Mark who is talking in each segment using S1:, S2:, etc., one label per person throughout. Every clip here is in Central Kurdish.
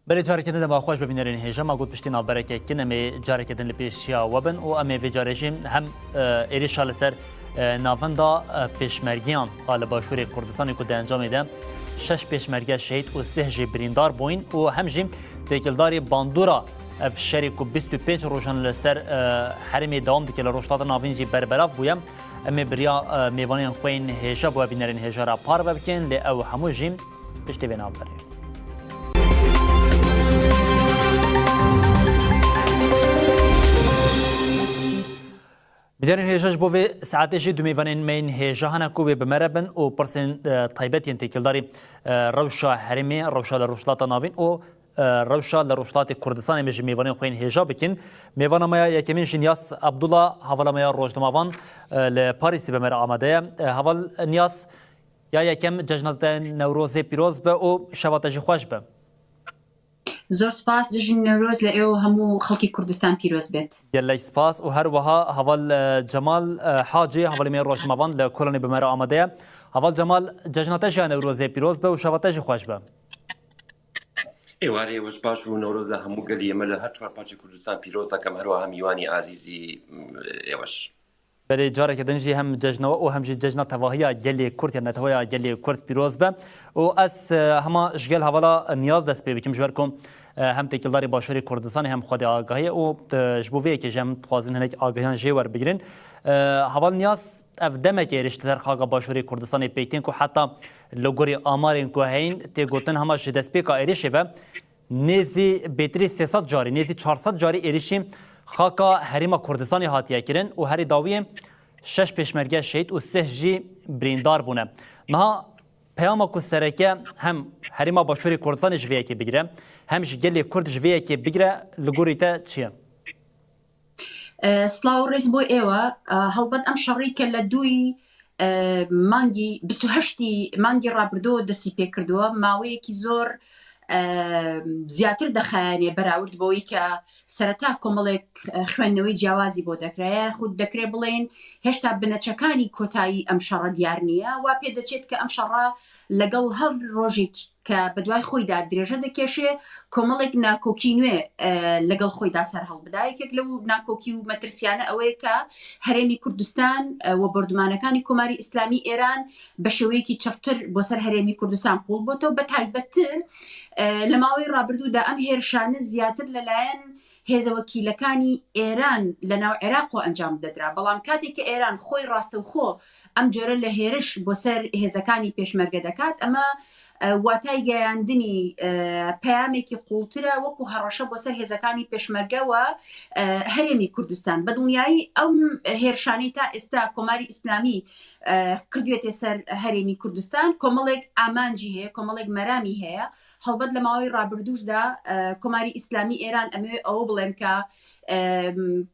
S1: بله جارێکدن دەما خۆش ببینەرێن هێژە ما گوت پشتی ناوبەرێکێکن ئەمێ جارێکدن لە پێشیا وەبن و ئەمێ vê جارێژیم هەم ێریشا لەسەر ناڤندا پێشمەرگیان لە باشووری کوردستانی کو دەنجامێدا 6 پێشمەرگە شەهید و 3 jî birîndar bûyîn û hem jî têkildarê bandora ev şerê ku 25 rojan li ser herêmê dewam dike li rojhilata navîn jî berbelav bûye em ê biriya mêvaniyên xwe yên hêja bûye bînerên hêjara par vebikin lê ew hemû jî piştî vê navberê. Bidarên hêja ji bo vê saetê jî du mêvanên me yên hêja hene ku wê bimeribin û pirsên taybetiyên têkildarî rewşa herêmê rewşa li rojhilata navîn û rewşa li rojhilatê Kurdistanê me ji mêvanên xwe yên hêja bikin. Mêvana me ya yekemîn jî Niyaz Abdullah hevala me ya rojnimavan li Parîsê be me re amade ye. Heval Niyaz ya yekem cejna te Newrozê pîroz be û şeva te jî xweş be.
S2: زۆر سپاس دژین نەورۆز لە ئێوە هەموو خەڵکی کوردستان پیرۆز بێت.
S1: gelek spas û her wiha heval Cemal Hacî hevalê me rojnimavan li Kolanê bi me re amade ye. Heval Cemal cejna te jî ya Newrozê pîroz be û şeva te jî xweş be.
S3: ئێوارێ وەش باش و نۆرۆز لە هەموو گەلی ئێمە لە هەر چوار پارچەی کوردستان پیرۆز دەکەم هەروەها میوانی ئازیزی ئێوەش.
S1: Belê carekî jî hem cejnawe û hem jî cejna tevahiya gelê Kurd ya netewaya gelê Kurd pîroz be û ez hema ji gel hevala Niyaz dest pê bikim ji ber ku hem têkildarê başûrê Kurdistanê hem xwedê agahiyê û ji bo vê yekê jî em dixwazin hinek agahiyan jê werbigirin. Heval Niyaz ev demek êriş li ser xaga başûrê Kurdistanê pêktin ku heta li gorî amarên ku heyîn tê gotin hema ji destpêka êrişê ve nêzî bêtirî 300 carî nêzî 400 carî êrişî xaka herêma Kurdistanê hatiye kirin û herî dawiyê 6 pêşmerge şehîd û 3 jî birîndar bûne. Niha peyama ku sereke hem herêma başûrê Kurdistanê ji vê yekê bigire hem ji gelê Kurd ji vê yekê bigire li gorî te çi ye?
S2: سلااو ڕێز بۆ ئێوە هەڵبەت ئەم شەڕیکە لە دووی مانگی 28 مانگی ڕابردۆ دەستی پێ کردووە ماوەیەکی زۆر زیاتر دەخایانێ بەراورد بۆی کە سەرەتا کۆمەڵێک خوێندنەوەی جیاوازی بۆ دەکرایە خود دەکرێ بڵێن هێشتا بنەچەکانی کۆتایی ئەم شەڕە دیار نییە وا پێ دەچێت کە ئەم شەڕە لەگەڵ هەر ڕۆژێک کە بەدوای خۆیدا درێژە دەکێشێ کۆمەڵێک ناکۆکی نوێ لەگەڵ خۆیدا سەر هەڵبدایەکێک لەو ناکۆکی و مەترسیانە ئەوەیە کە هەرێمی کوردستان و بەردومانەکانی کۆماری ئیسلامی ئێران بە شێوەیەکی چەقتر بۆ سەر هەرێمی کوردستان قوڵ بۆتەوە بە تایبەتتر لە ماوەی ڕابردوودا ئەم هێرشانە زیاتر لەلایەن هێزە وەکیلەکانی ئێران لە ناو عێراق و ئەنجام دەدرا بەڵام کاتێک کە ئێران خۆی ڕاستەوخۆ ئەم جۆرە لە هێرش بۆ سەر هێزەکانی پێشمەرگە دەکات ئەمە واتای گەیاندنی پەیامێکی قوڵترە وەکو هەڕەشە بۆ سەر هێزەکانی پێشمەرگەوە هەرێمی کوردستان بە دنیایی ئەم هێرشانی تا ئێستا کۆماری ئیسلامی کردوێتێ سەر هەرێمی کوردستان کۆمەڵێک ئامانجی هەیە کۆمەڵێک مەرامی هەیە هەڵبەت لە ماوەی ڕابردووشدا کۆماری ئیسلامی ئێران ئەمەوێ ئەوە بڵێم کە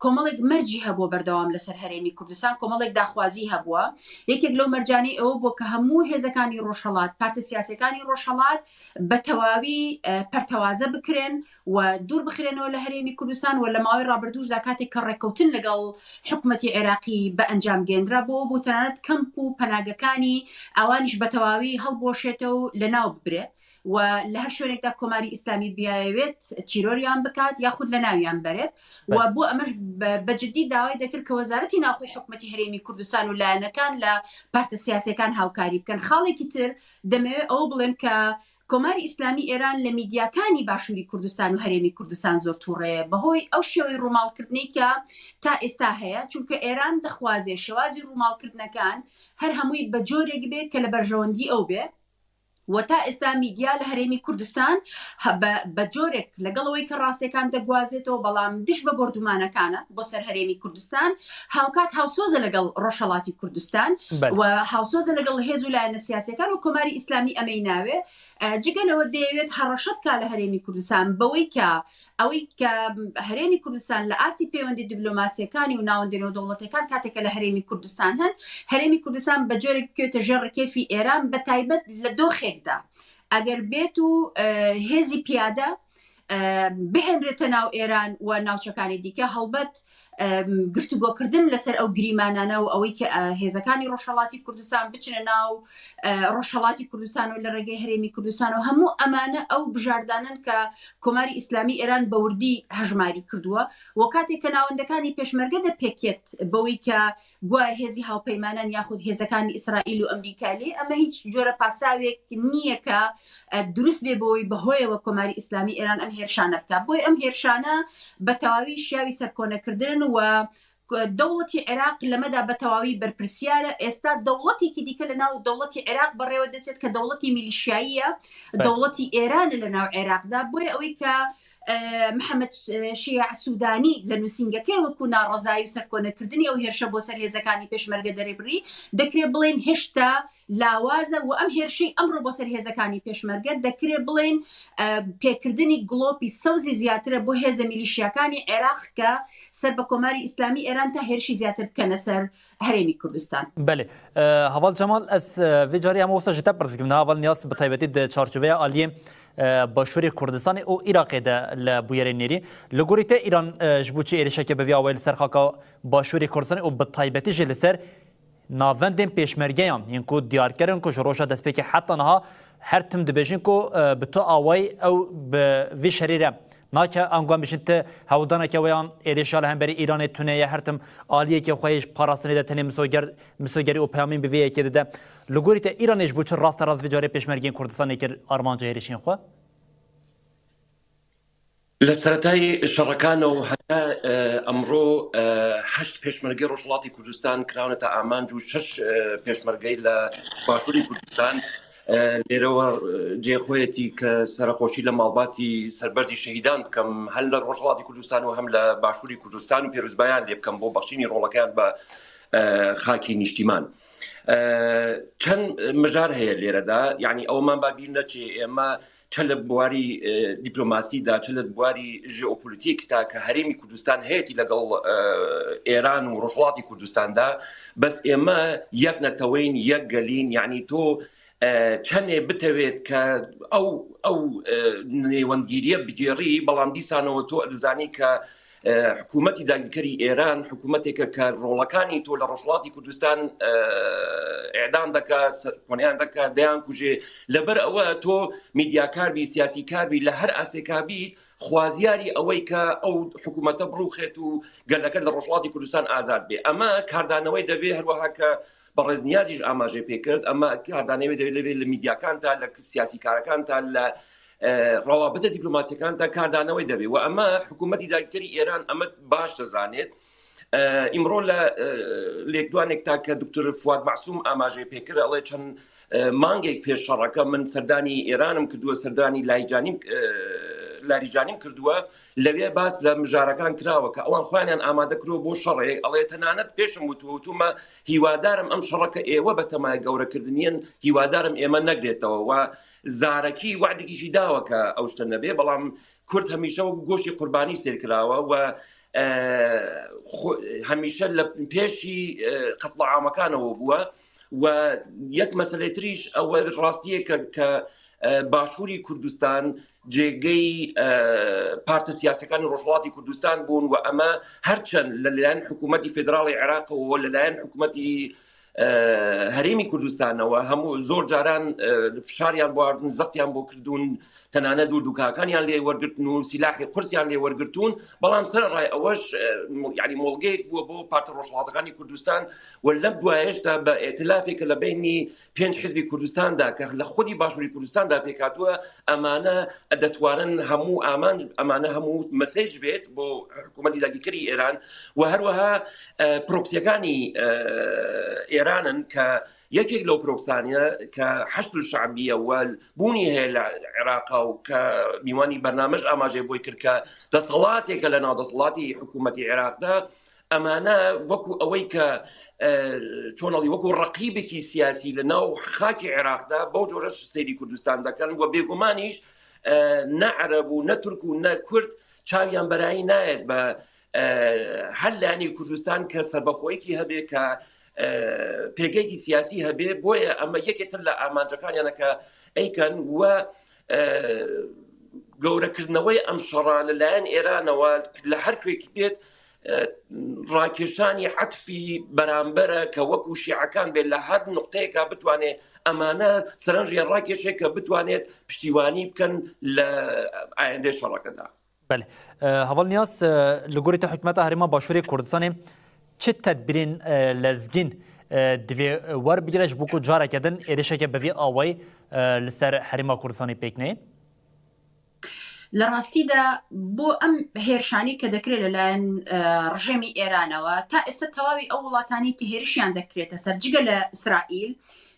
S2: کۆمەڵێک مەرجی هەبووە بەردەوام لەسەر هەرێمی کوردستان کۆمەڵێک داخوازی هەبووە یەکێک لەو مەرجانەی ئەوە بۆ کە هەموو هێزەکانی ڕۆژهەڵات پارتە سیاسەکانی ڕۆژهەڵات بە تەواوی پەرتەوازە بکرێن و دوور بخرێنەوە لە هەرێمی کوردستان و لە ماوەی ڕابردووشدا کاتێک کە ڕێککەوتن لەگەڵ حکوومەتی عێراقی بە ئەنجام گێنرا بۆ تەنانەت کەمپ و پەناگەکانی ئەوانیش بە تەواوی هەڵبۆشێتەوە و لەناو ببرێت و لە هەر شوێنێکدا کۆماری ئیسلامی بیاوێت چیرۆریان بکات یاخود لە ناویان بەرێت و بۆ ئەمەش بەجددی داوای دەکرد کە وەزارەتی ناوخۆی حکوومەتی هەرێمی کوردستان و لایەنەکان لە پارتە سیاسەکان هاوکاری بکەن خاڵێکی تر دەمەوێت ئەوە بڵێم کە کۆماری ئیسلامی ئێران لە میدیاکانی باشووری کوردستان و هەرێمی کوردستان زۆر تووڕەیە بەهۆی ئەو شێوەی ڕووماڵکردنی کە تا ئێستا هەیە چونکە ئێران دەخوازێ شێوازی ڕووماڵکردنەکان هەر هەمووی بە جۆرێک بێت کە لە بەرژەوەندی ئەو بێ و تا ئێستا میدیا لە هەرێمی کوردستان بە جۆرێک لەگەڵەوەی کە ڕاستیەکان دەگوازێتەوە بەڵام دش بە بردومانەکانە بۆ سەر هەرێمی کوردستان هاوکات هاوسۆزە لەگەڵ ڕۆژهەڵاتی کوردستان و هاوسۆزە لەگەڵ هێز و لایەنە سیاسەکان و کۆماری ئیسلامی ئەمەی ناوێ جگەلەوە دەیەوێت هەڕەشە بکات لە هەرێمی کوردستان بەوەی کە ئەوەی کە هەرێمی کوردستان لە ئاسی پەیوەندی دیبلۆماسیەکانی و ناوەندێنەوە دەوڵەتەکان کاتێکە لە هەرێمی کوردستان هەن هەرێمی کوردستان بە جۆرێک بکوێتە ژێر ڕکێفی ئێران بە تایبەت لە دۆخێکدا ئەگەر بێت و هێزی پیادە بهێنرێتە ناو ئێران و ناوچەکانی دیکە هەڵبەت گفتوگۆکردن لەسەر ئەو گریمانانە و ئەوەی کە هێزەکانی ڕۆژهەڵاتی کوردستان بچنە ناو ڕۆژهەڵاتی کوردستان و لە ڕێگەی هەرێمی کوردستان و هەموو ئەمانە ئەو بژاردانن کە کۆماری ئیسلامی ئێران بە وردی هەژماری کردووە و کاتێک کە ناوەندەکانی پێشمەرگە دەپێکێت بەوەی کە گوایە هێزی هاوپەیمانان یاخود هێزەکانی ئیسرائیل و ئەمریکا لێ ئەمە هیچ جۆرە پاساوێک نییە کە دروست بێ بەوەی بەهۆیەوە کۆماری ئیسلامی ئێران ئەم هێرشانە بکە بۆی ئەم هێرشانە بە تەواوی شیاوی سەرکۆنەکردن و دەوڵەتی عێراق لەمەدا بە تەواوی بەرپرسیارە ئێستا دەوڵەتێکی دیکە لە ناو دەوڵەتی عێراق بەڕێوە دەچێت کە دەوڵەتی میلیشیاییە دەوڵەتی ئێرانە لە ناو عێراقدا بۆی ئەوەی کە محەممەد شیع سوودانی لە نووسنگەکەی وەکو ناڕەزایی و سەرکۆنەکردنی ئەو هێرشە بۆ سەر هێزەکانی پێشمەرگە دەرێبڕی دەکرێت بڵێن هێشتا لاوازە و ئەم هێرشەی ئەمڕۆ بۆ سەر هێزەکانی پێشمەرگە دەکرێت بڵێن پێکردنی گڵۆپی سەوزی زیاترە بۆ هێزە میلیشیاکانی عێراق کە سەر بە کۆماری ئیسلامی ئێران تا هێرشی زیاتر بکەنە سەر هەرێمی کوردستان.
S1: بله هەواڵ جەمال ئەس vêcarî em wisa ji te pirs bikim heval niyaz bi taybetî di çarçoveya aliyê Başûrê Kurdistanê û Iraqê de li bûyerê nêrî li gorî te İran ji bo çi êrişeke bevî awayî li ser xaka Başûrê Kurdistanê û bi taybetî jî li ser navendên pêşmergeyan yên ku diyarkerin ku ji roja destpêkê heta niha her tim dibêjin ku bi tu awayî ew bi vê şerê re nake anguan bişin te hewdaneke weyan êrişa li hemberî Îranê tuneye her tim aliyekê xwe ji parastinê de tenê misogerî û peyamên bi vê yekê de li gorî te Îranê ji bo çi rast rast vê carê pêşmergeyên Kurdistanê kir armanca êrişên xwe
S3: لە سەرەتای شەڕەکانەوە هەتا ئەمڕۆ 8 پێشمەرگەی ڕۆژهەڵاتی کوردستان کراونەتە ئامانج و 6 پێشمەرگەی لە باشووری کوردستان لێرەوە جێخۆیەتی کە سەرخۆشی لە ماڵباتی سەربەرزی شەهیدان بکەم هەم لە ڕۆژهەڵاتی کوردستان و هەم لە باشووری کوردستان و پێروزبایان لێ بکەم بۆ بەخشینی ڕۆڵەکان بە خاکی نیشتیمان. چەند مژار هەیە لێرەدا یعنی ئەومان بابیر نەچێ ئێمە چە لە بواری دیپلۆماسیدا چە لە بواری ژئۆپۆلیتیکدا کە هەرێمی کوردستان هەیەی لەگەڵ ئێران و ڕۆژهەڵاتی کوردستاندا بەس ئێمە یەک نەتەوەین یەک گەلین یعنی تۆ چەندێ بتەوێت کە ئەو نێوەندگیریە بگێڕی بەڵام دیسانەوە تۆ ئەدزانی کە حکوومەتی داگیرکەری ئێران حکوومەتێکە کە ڕۆڵەکانی تۆ لە ڕۆژهەڵاتی کوردستان ئێعدام دەکات کۆنیان دەکات دەیان کوژێ لەبەر ئەوە تۆ میدیاکاربی سیاسی کاربی لە هەر ئاستێکابیت خوازیاری ئەوەی کە ئەو حکوومەتە بڕوخێت و گەلەکە لە ڕۆژهەڵاتی کوردستان ئازاد بێ ئەمە کاردانەوەی دەبێ هەروەها کە بە ڕێزنیازیش ئاماژێ پێکرد ئەمە کاردانەوەی دەبێت لە میدیاکانتا لە سیاسی کارەکانتا لە ڕەوابەتە دیپلۆماسیەکاندا کاردانەوەی دەبێت و ئەمە حکوومەتی داگیرکەری ئێران ئەمە باش دەزانێت ئیمڕۆ لە لێکدوانێکتا کە دکتۆر فواد معسووم ئاماژێ پێکرد ئەڵێ چەند مانگێک پێش شەڕەکە من سەردانی ئێرانم کردووە سەردانی لاریجانیم کردووە لەوێ باس لە مژارەکان کراوە کە ئەوان خۆیان ئامادەکرۆ بۆ شەڕێک ئەڵێ تەنانەت پێشم وتومە هیوادارم ئەم شەڕەکە ئێوە بە تەمای گەورەکردنیان هیوادارم ئێمە نەگرێتەوە و زارەکی وعدێکیشی داوە کە ئەو شتە نەبێ بەڵام کورد هەمیشە گۆشتی قوربانی سێرکراوە و هەمیشە لە پێشی قەتڵە عامەکانەوە بووە و یەک مەسەلەی تریش ئەوە ڕاستیە کە باشووری کوردستان جێگەی پارتە سیاسەکانی ڕۆژهەڵاتی کوردستان بوون و ئەمە هەرچەند لەلایەن حکوومەتی فێدراڵی عێراقەوە لەلایەن حکوومەتی هەرێمی کوردستانەوە هەموو زۆر جاران فشاریان بواردن زەختیان بۆ کردوون تەنانەت دوورکاکانیان لێ وەرگرتن و سیلاحی قورسیان لێ وەرگرتوون بەڵام سەرڕای ئەوەش یعنی مۆڵگەیەک بووە بۆ پارتە ڕۆژهەڵاتەکانی کوردستان و لەم دوایشدا بە ئێتلافێکە لە بینی 5 حیزبی کوردستاندا کە لە خودی باشووری کوردستاندا پێکاتووە ئەمانە دەتوانن هەموو ئامانج ئەمانە هەموو مەسیج بێت بۆ حکوومەتی داگیرکەری ئێران و هەروەها پرۆکسیەکانی ئێرانن کە یەکێک لەو پرۆکسانە کە حەشد الشعبیە و بوونی هەیە لە عێراقا و کە میوانی بەرنامەش ئاماژێ بۆی کرد کە دەسەڵاتێکە لە ناو دەسەڵاتی حکوومەتی عێراقدا ئەمانە وەکو ئەوەی کە چۆنەڵی وەکو ڕەقیبێکی سیاسی لە ناو خاکی عێراقدا بەو جۆرەش سەیری کوردستان دەکەن و بێگومانیش نە عەرەب و نە تورک و نە کورد چاویان بەرایی نایەت بە هەر لایەنی کوردستان کە سەربەخۆیەکی هەبێ کە پێگەیەکی سیاسی هەبێ بۆیە ئەمە یەکێتر لە ئامانجەکانیانە کە ئەیکەن و گەورەکردنەوەی ئەم شەڕە لەلایەن ئێرانەوە لە هەر کوێکی بێت ڕاکێشانی عەتفی بەرامبەرە کە وەکو شیعەکان بێت لە هەر نقطەیەکە بتوانێت ئەمانە سەرنجیان ڕاکێشێک کە بتوانێت پشتیوانی بکەن لە ئایندەی شەڕەکەدا.
S1: بله هەواڵ نیاز لە گۆری حکومەتە هەرێما باشووری کوردستانê çi tedbirên lezgîn divê werbigire ji bo ku careke din êrişeke bi vî awayî li ser herêma Kurdistanê pêk neyê؟
S2: لە ڕاستیدا بۆ ئەم هێرشانی کە دەکرێت لەلایەن ڕژێمی ئێرانەوە تا ئێستا تەواوی ئەو وڵاتانی کە هێرشیان دەکرێتە سەر جگە لە ئیسرائیل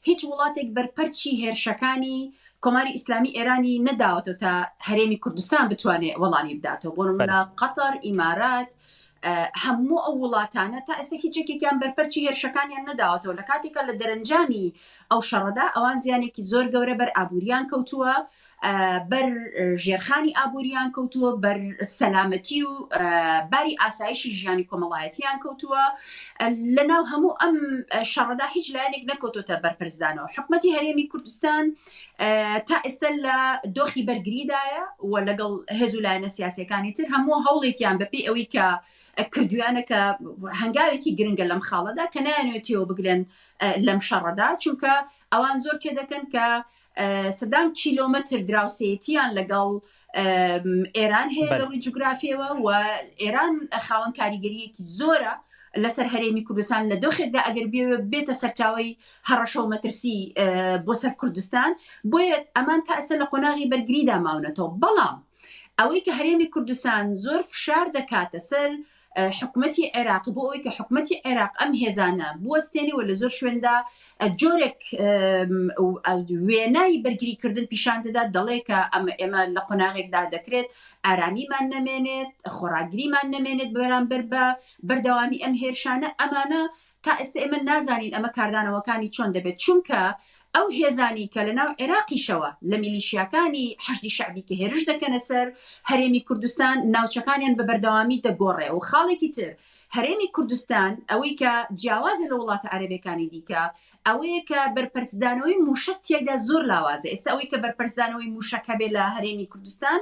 S2: هیچ وڵاتێک بەرپەرچی هێرشەکانی کۆماری ئیسلامی ئێرانی نەداوەتەوە تا هەرێمی کوردستان بتوانێت وەڵامی بداتەوە بۆ نمونە قەتەر ئیمارات هەموو ئەو وڵاتانە تا ئێستا هیچێکێکیان بەرپەرچی هێرشەکانیان نەداوەتەوە لە کاتێکە لە دەرەنجامی ئەو شەڕەدا ئەوان زیانێکی زۆر گەورە بەر ئابووریان کەوتووە بەر ژێرخانی ئابووریان کەوتووە بەر سەلامەتی و باری ئاسایشی ژیانی کۆمەڵایەتیان کەوتووە لەناو هەموو ئەم شەڕەدا هیچ لایەنێک نەکەوتۆتە بەرپرسدانەوە حکومەتی هەرێمی کوردستان تا ئێستا لە دۆخی بەرگریدایە و لەگەڵ هێز و لایەنە سیاسیەکانی تر هەموو هەوڵێکیان بەپێی ئەوەی کە کردویانەکە هەنگاوێکی گرنگە لەم خاڵەدا کە نایەنێتەوە بگرن لەم شەڕەدا چونکە ئەوان زۆر تێدەکەن کە سەدان کیلۆمەتر دراوسێتیان لەگەڵ ئێران هەیە لەڕووی جوگرافیەوە و ئێران خاوەن کاریگەریەکی زۆرە لەسەر هەرێمی کوردستان لە دۆخێکدا ئەگەر بێتە سەرچاوی هەڕەشە و مەترسی بۆ سەر کوردستان بۆیە ئەمان تا ئێستا لە قۆناغی بەرگریدا ماونەتەوە بەڵام ئەوەی کە هەرێمی کوردستان زۆر فشار دەکاتە سەر حکومەتی عێراق بۆ ئەوەی کە حکومەتی عێراق ئەم هێزانە بوەستێنی و لە زۆر شوێندا جۆرێک وێنای بەرگریکردن پیشان دەدات دەڵێ کە ئێمە لە قۆناغێکدا دەکرێت ئارامیمان نەمێنێت خۆراگریمان نەمێنێت بەرامبەر بە بەردەوامی ئەم هێرشانە ئەمانە تا ئێستا ئێمە نازانین ئەمە کاردانەوەکانی چۆن دەبێت چونکە ئەو هێزانی کە لە ناو عێراقیشەوە لە میلیشیاکانی حەشدی شەعبی کە هێرش دەکەنە سەر هەرێمی کوردستان ناوچەکانیان بە بەردەوامی دەگۆڕێ و خاڵێکی تر هەرێمی کوردستان ئەوەی کە جیاوازە لە وڵاتە عەرەبیەکانی دیکە ئەوەیە کە بەرپەرزدانەوەی موشک تێکدا زۆر لاوازە ئێستا ئەوەی کە بەرپەرزدانەوەی موشک هەبێت لە هەرێمی کوردستان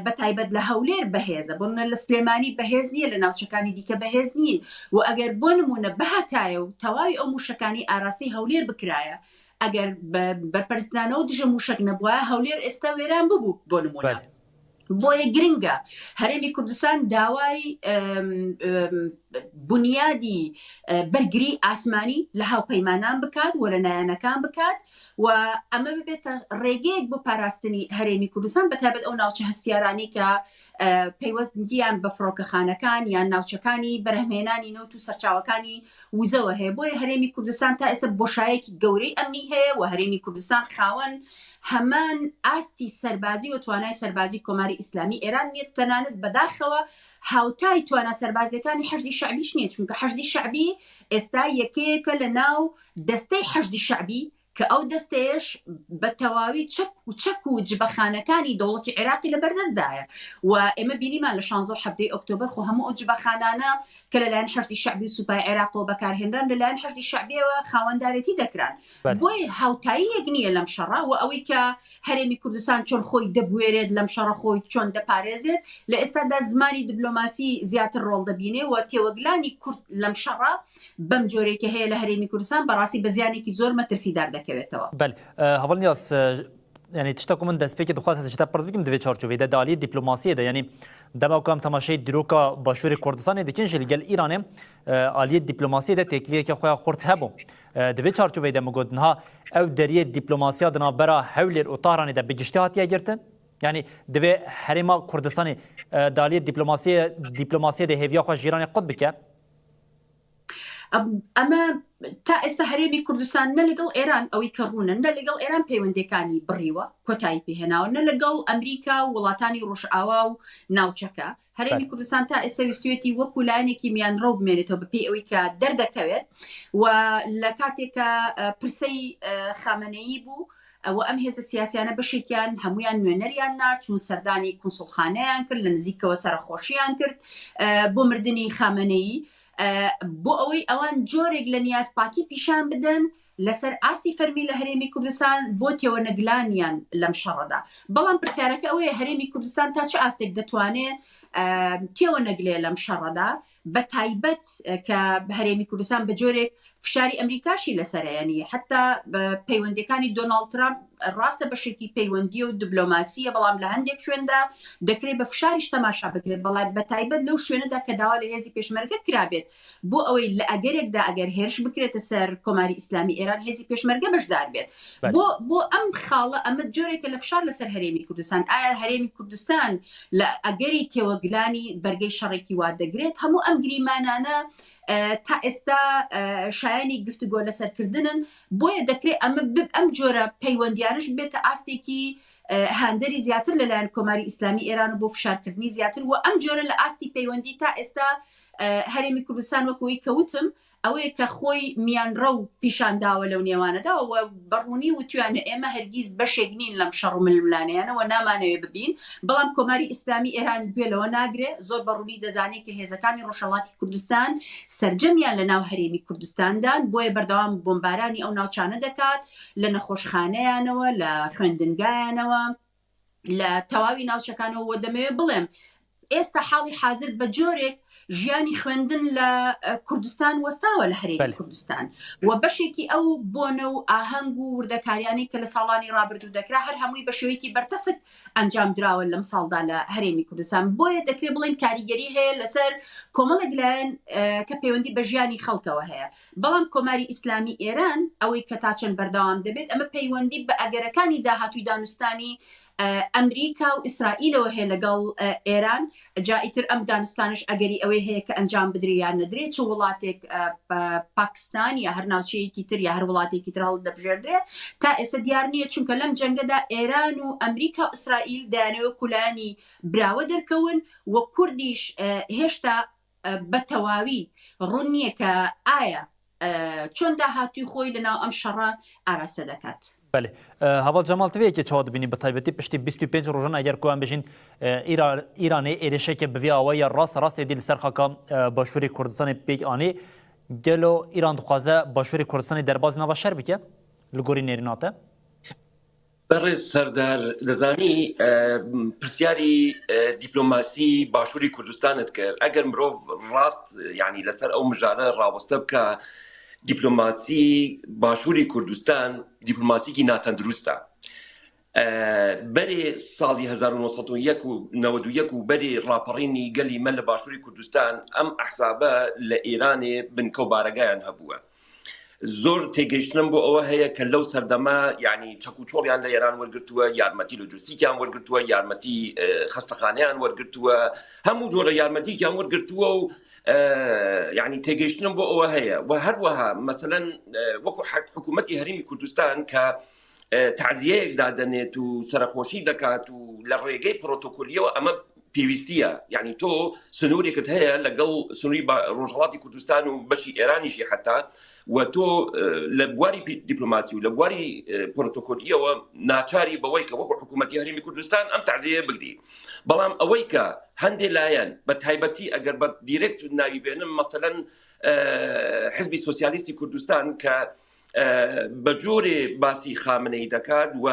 S2: بە تایبەت لە هەولێر بەهێزە بۆ لە سلێمانی بەهێز نییە لە ناوچەکانی دیکە بەهێز نین و ئەگەر بۆ نمونە بەهاتایە و تەواوی ئەو موشەکانی ئاراسی هەولێر بکرایە ئەگەر بەرپەرزدانەوە دژە موشک نەبووە هەولێر ئێستا وێران ببوو بۆ نمونە بۆیە گرنگە هەرێمی کوردستان داوای بنیادی بەرگری ئاسمانی لە هاوپەیمانان بکات و لە نایەنەکان بکات و ئەمە ببێتە ڕێگەیەک بۆ پاراستنی هەرێمی کوردستان بەتایبەت ئەو ناوچە هەستیارانی کە پەیوەستیان بە فڕۆکەخانەکان یان ناوچەکانی بەرهەمهێنانی نەوت و سەرچاوەکانی وزەوە هەیە بۆیە هەرێمی کوردستان تا ئێستا بۆشایەکی گەورەی ئەمنی هەیە و هەرێمی کوردستان خاوەن هەمان ئاستی سەربازی و توانای سەربازی کۆماری ئیسلامی ئێران نیت تەنانەت بەداخەوە هاوتای توانە سەربازیەکانی حەشدی شەعبیش نییە چونکە حەشدی شەعبی ئێستا یەکەیەکە لە ناو دەستەی حەشدی شەعبی کە ئەو دەستەیەش بە تەواوی چەک و جبەخانەکانی دەوڵەتی عێراقی لەبەردەستدایە و ئێمە بینیمان لە 16 ئۆکتۆبەر خۆ هەموو ئەو جبەخانانە کە لەلایەن حەشدی شەعبی و سوپای عێراقەوە بەکارهێنران لەلایەن حەشدی شەعبیەوە خاوەندارەتی دەکران بۆی هاوتاییەک نییە لەم شەڕە و ئەوەی کە هەرێمی کوردستان چۆن خۆی دەبوێرێت لەم شەڕە خۆی چۆن دەپارێزێت لە ئێستادا زمانی دیبلۆماسی زیاتر ڕۆڵ دەبینێ و تێوەگلانی کورد لەم شەڕە بەم جۆرێکە هەیە لە هەرێمی کوردستان بەڕاستی بە زیانێکی زۆر مەترسیدار دەکەوێتەوە.
S1: بله هەواڵ نیاز يعني تشتاكم من دەستپێکی دخواست شتا پرس بکەم دەوێت چارچوبێدا دالی دیپلۆماسیەدا یعنی دەماوکەم تەماشای دیرۆکە باشووری کوردستانی دەکەن ژ لەگەڵ ئیرانێ ئالیە دیپلۆماسیەدا تێکلیەکی خۆیان خورد هەبوو دەوێت چارچوبێدا مگوتنها ئەو دەریە دیپلۆماسیا دنابەرە هەولێر و تاڕانێدا بەگشتی هاتیە گرتن يعني دەوێت هەرێما کوردستانی دالیە دیپلۆماسیەدا هێویا خۆش جیرانی قوت بکە
S2: ئەمە تا ئێستا هەرێمی کوردستان نە لەگەڵ ئێران ئەوەی کە ڕوونن نە لەگەڵ ئێران پەیوەندەکانی بڕیوە کۆتایی پێهێناوە نە لەگەڵ ئەمریکا و وڵاتانی ڕۆژئاوا و ناوچەکە هەرێمی کوردستان تا ئێستا ویستوێتی وەکو لایەنێکی میانڕەو بمێنێتەوە بەپێی ئەوەی کە دەردەکەوێت و لە کاتێکە پرسەی خامنەیی بوو ئەوە ئەم هێزە سیاسیانە بەشێکیان هەمویان نوێنەریان نارد چون سەردانی کونسڵخانەیان کرد لە نزیکەوە سەرخۆشییان کرد بۆ مردنی خامنەیی بۆ ئەوەی ئەوان جۆرێک لە نیازپاکی پیشان بدەن لەسەر ئاستی فەرمی لە هەرێمی کوردستان بۆ تێوەنەگلانیان لەم شەڕەدا بەڵام پرسیارەکە ئەوەیە هەرێمی کوردستان تا چه ئاستێک دەتوانێت تێوەنەگلێ لەم شەڕەدا بە تایبەت کە هەرێمی کوردستان بە جۆرێک فشاری ئەمریکاشی لەسەرەیەنی حتا پەیوەندەکانی دۆناڵد ترامپ ڕاستە بەشێکی پەیوەندی و دیبلۆماسیە بەڵام لە هەندێک شوێندا دەکرێت بە فشاریش تەماشا بکرێت بەڵام بە تایبەت لەو شوێنەدا کە داوا لە هێزی پێشمەرگە کرابێت بۆ ئەوەی لە ئەگەرێکدا ئەگەر هێرش بکرێتە سەر کۆماری ئیسلامی ئێران هێزی پێشمەرگە بەشدار بێت بۆ ئەم خاڵە ئەمە جۆرێکە لە فشار لەسەر هەرێمی کوردستان ئایا هەرێمی کوردستان لە ئەگەری تێوەگلانی بەرگەی شەڕێکی وا دەگرێت هەموو ئەم گریمانانە تا ئێستا شایانی گفتوگۆ لەسەرکردنن بۆیە دەکرێت ئەم جۆرە پەیوەندیانش بێتە ئاستێکی هاندەری زیاتر لەلایەن کۆماری ئیسلامی ئێران بۆ فشارکردنی زیاتر و ئەم جۆرە لە ئاستی پەیوەندی تا ئێستا هەرێمی کوردستان وەکوی کەوتم ئەوەیە کە خۆی میانڕە و پیشانداوە لەو نێوانەدا و بەڕوونی وتوانە ئێمە هەرگیز بەشێک نین لەم شەڕ و ململانەیانەوە نامانەوێ ببین بەڵام کۆماری ئیسلامی ئێران گوێ لەوە ناگرێت زۆر بەڕوونی دەزانێت کە هێزەکانی ڕۆژهەڵاتی کوردستان سەرجەمیان لە ناو هەرێمی کوردستاندان بۆیە بەردەوام بۆمبارانی ئەو ناوچانە دەکات لە نەخۆشخانەیانەوە لە خوێندنگایانەوە لە تەواوی ناوچەکانەوە دەمەوێت بڵێم ئێستا حاڵی حاضر بە جۆرێک ژیانی خوێندن لە کوردستان وەستاوە لە هەرێمی کوردستان و بەشێکی ئەو بۆنە و ئاهەنگ و وردەکاریانی کە لە ساڵانی ڕابردوو دەکرا هەر هەمووی بە شێوەیەکی بەرتەسک ئەنجام دراوە لەم ساڵدا لە هەرێمی کوردستان بۆیە دەکرێت بڵێن کاریگەری هەیە لەسەر کۆمەڵێک لایەن کە پەیوەندی بە ژیانی خەڵکەوە هەیە بەڵام کۆماری ئیسلامی ئێران ئەوەی کە تا چەند بەردەوام دەبێت ئەمە پەیوەندی بە ئەگەرەکانی داهاتووی دانوستانی ئەمریکا و ئیسرائیلەوە هەیە لەگەڵ ئێران جائیتر ئەم دانوستانش ئەگەری ئەوەی هەیە کە ئەنجام بدرێیان نەدرێت چ وڵاتێک پاکستان یا هەر ناوچەیەکی تر یا هەر وڵاتێکی تر هەڵ دەبژێردرێت تا ئێستا دیار نییە چونکە لەم جەنگەدا ئێران و ئەمریکا و ئیسرائیل دایانەوە کولانی براوە دەرکەون و کوردیش هێشتا بە تەواوی ڕوون نییە کە ئایا چۆن داهاتووی خۆی لەناو ئەم شەڕە ئاراستە دەکات.
S1: بله هەواڵ جەماڵتەوەیەکی چاوا دەبینی بە تایبەتی پشتی 25 ڕۆژان ئەگەر کوان بژین ئیرانی ئێرشێکە بڤی ئەوەیە ڕاستە دی لەسەر خاکە باشووری کوردستانی پێک ئانی گەلۆ ئیران دخوازە باشووری کوردستانی دەرباز ناوە شەر بکە لە گۆری نێریناتە
S3: بەڕێز سەردار دەزانی پرسیاری دیپلۆماسی باشووری کوردستانت کرد ئەگەر مرۆڤ ڕاست یعنی لەسەر ئەو مژارە ڕاوەستە بکە دیپلۆماسی باشووری کوردستان دیپلۆماسیکی ناتەندروستە بەرێ ساڵی 1991 و بەرێ ڕاپەڕینی گەلی مە لە باشووری کوردستان ئەم ئەحسابە لە ئێرانێ بنکە و بارەگایان هەبووە زۆر تێگەیشتنم بۆ ئەوە هەیە کە لەو سەردەما یعنی چەکوچۆڵیان لە ئێران وەرگرتووە یارمەتی لۆجستیکیان وەرگرتووە یارمەتی خەستەخانەیان وەرگرتووە هەموو جۆرە یارمەتیکیان وەرگرتووە و يعني تێگەیشتنم بۆ ئەوە هەیە و هەروەها مثلا وەکو حکوومەتی هەرێمی کوردستان کە تعزیەیەک دادەنێت و سەرخۆشی دەکات و لە ڕێگەی پرۆتۆکۆلیەوە ئەمە پێویستیە یعنی تۆ سنوورێکت هەیە لەگەڵ سنووری ڕۆژهەڵاتی کوردستان و بەشی ئێرانیشی حتا و تۆ لە بواری دیپلۆماسی و لە بواری پرۆتۆکۆلیەوە ناچاری بەوەی کە وەکو حکوومەتی هەرێمی کوردستان ئەم تعزیە بگری بەڵام ئەوەی کە هەندێ لایەن بە تایبەتی ئەگەر بە دیرێکت ناوی بێنم مەسەلەن حزبی سۆسیالیستی کوردستان کە بە جۆرێ باسی خامنەی دەکات و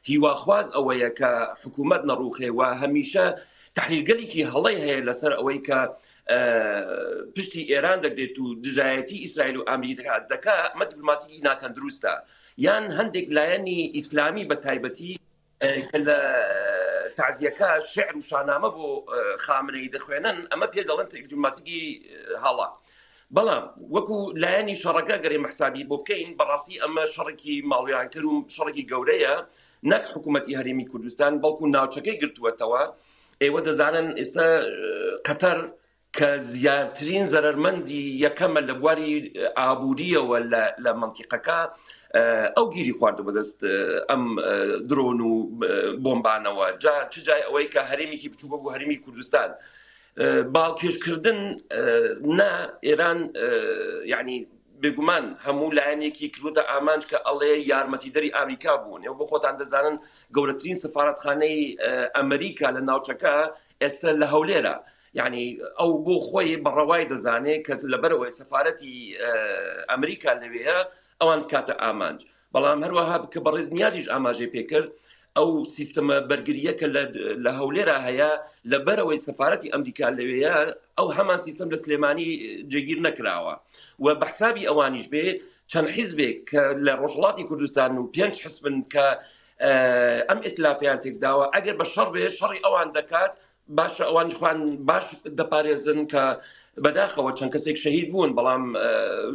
S3: هیواخواز ئەوەیە کە حکوومەت نەڕوخێ و هەمیشە تحلیلگەلێکی هەڵەی هەیە لەسەر ئەوەی کە پشتی ئێران دەگرێت و دژایەتی ئیسرائیل و ئەمریکا دەکا ئەمە دیپلۆماتیکی ناتەندروستە یان هەندێک لایەنی ئیسلامی بە تایبەتی کە لە تعزیەکە شعر و شانامە بۆ خامنەی دەخوێنن ئەمە پێ دەڵێن دیپلۆماسیکی هەڵە بەڵام وەکو لایەنی شەڕەکە گەرێ مەحسابی بۆ بکەین بەڕاستی ئەمە شەڕێکی ماڵویانکرد و شەڕێکی گەورەیە نەک حکوومەتی هەرێمی کوردستان بەڵکو ناوچەکەی گرتووەتەوە ئێوە دەزانن ئێستا قەتەر کە زیاترین زەرمەندی یەکەمە لە بواری ئابووریەوە لە منتیقەکە ئەو گیری خواردە بەدەست ئەم درۆن و بۆمبانەوە چ جای ئەوەی کە هەرێمێکی بچووکە بۆ هەرێمی کوردستان باڵکێشکردن نا ئێران یعنی بێگومان هەموو لایەنێکی کردوتە ئامانج کە ئەڵێ یارمەتیدەری ئامریکا بوون ئێوە بۆ خۆتان دەزانن گەورەترین سەفارەتخانەی ئەمریکا لە ناوچەکە ئێستا لە هەولێرە یعنی ئەو بۆ خۆی بەڕەوای دەزانێت کە لەبەرەوەی سەفارەتی ئەمریکا لەوەیە ئەوان بکاتە ئامانج بەڵام هەروەها کە بەڕێز نیازیش ئاماژەی پێکرد ئەو سیستەمە بەرگریە کە لە هەولێرە هەیە لەبەرەوەی سەفارەتی ئەمریکا لەوەیە ئەو هەمان سیستەم لە سلێمانی جێگیر نەکراوە و بە حسابی ئەوانیش بێ چەند حیزبێک کە لە ڕۆژهەڵاتی کوردستان و 5 حزبن کە ئەم ئیتلافیان تێکداوە ئەگەر بە شەڕ بێ شەڕی ئەوان دەکات باشە ئەوانش خوان باش دەپارێزن کە بەداخەوە چەند کەسێک شەهید بوون بەڵام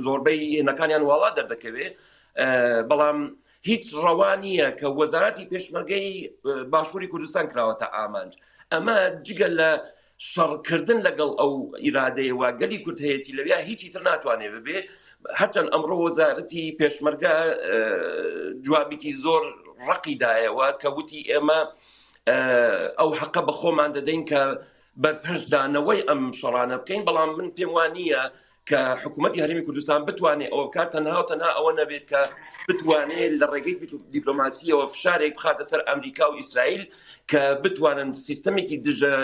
S3: زۆربەی هێنەکانیان واڵا دەردەکەوێت بەڵام هیچ ڕەوانیە کە وەزارەتی پێشمەرگەی باشووری کوردستان کراوەتە ئامانج ئەمە جگە لە شەڕکردن لەگەڵ ئەو ئیرادەیەوە گەلی کورد هەیەی لەوێ هیچی تر ناتوانێت ببێ هەرچەند ئەمڕۆ وەزارەتی پێشمەرگە جوابێکی زۆر ڕقیدایەوە کە وتی ئێمە ئەو حەقە بە خۆمان دەدەین کە بەرپەشدانەوەی ئەم شەڕانە بکەین بەڵام من پێم وانە کە حکوومەتی هەرێمی کوردستان بتوانێت ئەوە بکات تەنها ئەوە نەبێت کە بتوانێت لە ڕێگەی دیپلۆماسیەوە فشارێک بخاتە سەر ئەمریکا و ئیسرائیل کە بتوانن سیستەمێکی دژە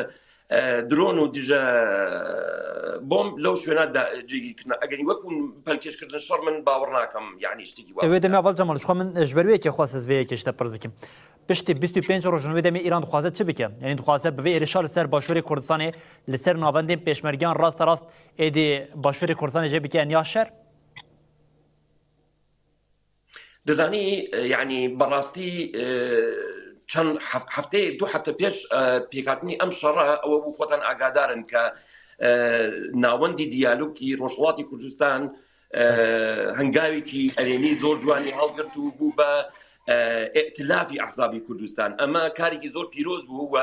S3: درۆن و دژە بۆمب لەو شوێنە جێگیرکردن ئەگەری وەکوون پەلکێشکردن شەڕ من باوەڕ ناکەم یعنی شتێکی
S1: ئەوێ دەمێ ئەڤەڵ جەماڵ خۆ من ژبەروەیەکی خواستە زڤەیەکی شتە پرس بکەم پشتی 25 ڕۆژنەوەی دەمێ ئیران دخوازێت چ بکە یعنی دخوازە بەوێ ئێرشا لەسەر باشووری کوردستانê لەسەر ناوەندên پێشمەرگیان ڕاستە ڕاست ئێدێ باشووری کوردستانê جێ بکەن یا شەر
S3: دەزانی یعنی بەڕاستی چەند هەفتەیە 2 هەفتە پێش پێکاتنی ئەم شەڕە ئەوە بوو خۆتان ئاگادارن کە ناوەندی دیالۆگی ڕۆژهەڵاتی کوردستان هەنگاوێکی ئەرێنی زۆر جوانی هەڵگرت و بوو بە ئێتلافی ئەحزابی کوردستان ئەمە کارێکی زۆر پیرۆز بوو و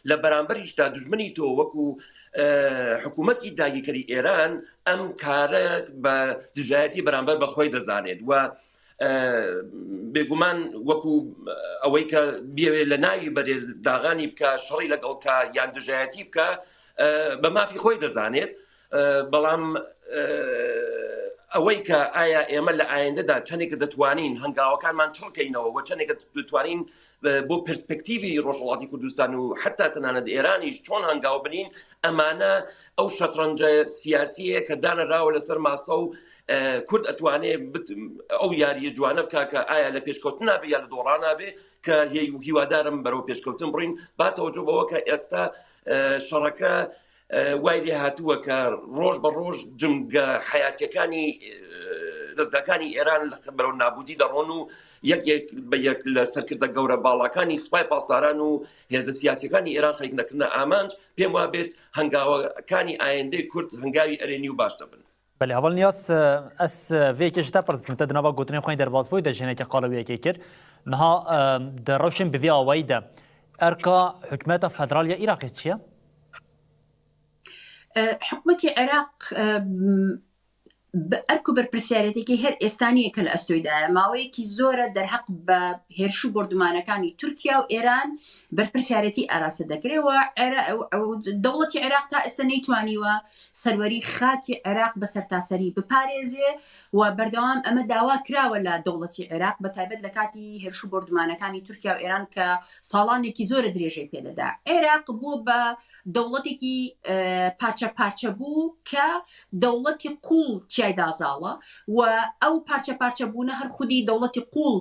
S3: لە بەرامبەریشدا دوژمنی تۆ وەکو حکوومەتی داگیرکەری ئێران ئەم کارە بە دژایەتی بەرامبەر بەخۆی دەزانێت و بێگومان وەکو ئەوەی کە بێوێ لە ناوی بەرێ داغانی بکە شەڕی لەگەڵ کە یان دژایەتی بکە بە مافی خۆی دەزانێت بەڵام ئەوەی کە ئایا ئێمە لە ئایندەدا چەندێکە دەتوانین هەنگاوەکانمان چڕکەینەوە و چەندێکە دەتوانین بۆ پرسپکتیوی ڕۆژهەڵاتی کوردستان و حتا تەنانەت ئێرانیش چۆن هەنگاو بنین ئەمانە ئەو شەترەنجە سیاسیە کە دانەراوە لەسەر ماسە و کورد ئەتوانێت ئەو یاریە جوانە بکە کە ئایا لە پێشکەوتن نابێ یا لە دۆڕان نابێ کە هیوادارم بەرەو پێشکەوتن بڕین با تەوەجۆ بەوە کە ئێستا شەڕەکە وای لێ هاتووە کە ڕۆژ بە ڕۆژ جنگە حیاتیەکانی دەستگاکانی ئێران بەرەو نابودی دەڕۆن و یەک بە یەک لە سەرکردە گەورە باڵەکانی سوپای پاسداران و هێزە سیاسیەکانی ئێران خەریکنەکردنە ئامانج پێم وابێت هەنگاوەکانی ئایندەی کورد هەنگاوی ئەرێنی و باش دەبن
S1: بەێ ئەوڵ نیاز ئەس vêkişta pir bikim te di nava gotinê xwe derbasbûyî de jinekê qalewiyekê kir niha di rewşên bi vê awayî de erka hikûmeta federal ya Iraqê çi ye?
S2: حکوومەتی عێراق ئەرک و بەرپرسیارەتێکی هەر ئێستانیە کە لە ئەستۆیدایە ماوەیەکی زۆرە دەرحەق بە هێرش و بردومانەکانی تورکیا و ئێران بەرپرسیارەتی ئاراسە دەکرێەوە دەوڵەتی عێراق تا ئێستا نەیتوانیوە سەروەری خاکی عێراق بە سەرتاسەری بپارێزێ و بەردەوام ئەمە داوا کراوە لە دەوڵەتی عێراق بە تایبەت لە کاتی هێرش و بردومانەکانی تورکیا و ئێران کە ساڵانێکی زۆرە درێژەی پێدەدا عێراق بوو بە دەوڵەتێکی پارچە پارچە بوو کە دەوڵەتی قوڵ دازاڵە و ئەو پارچە پارچە بوونە هەر خودی دەوڵەتی قوڵ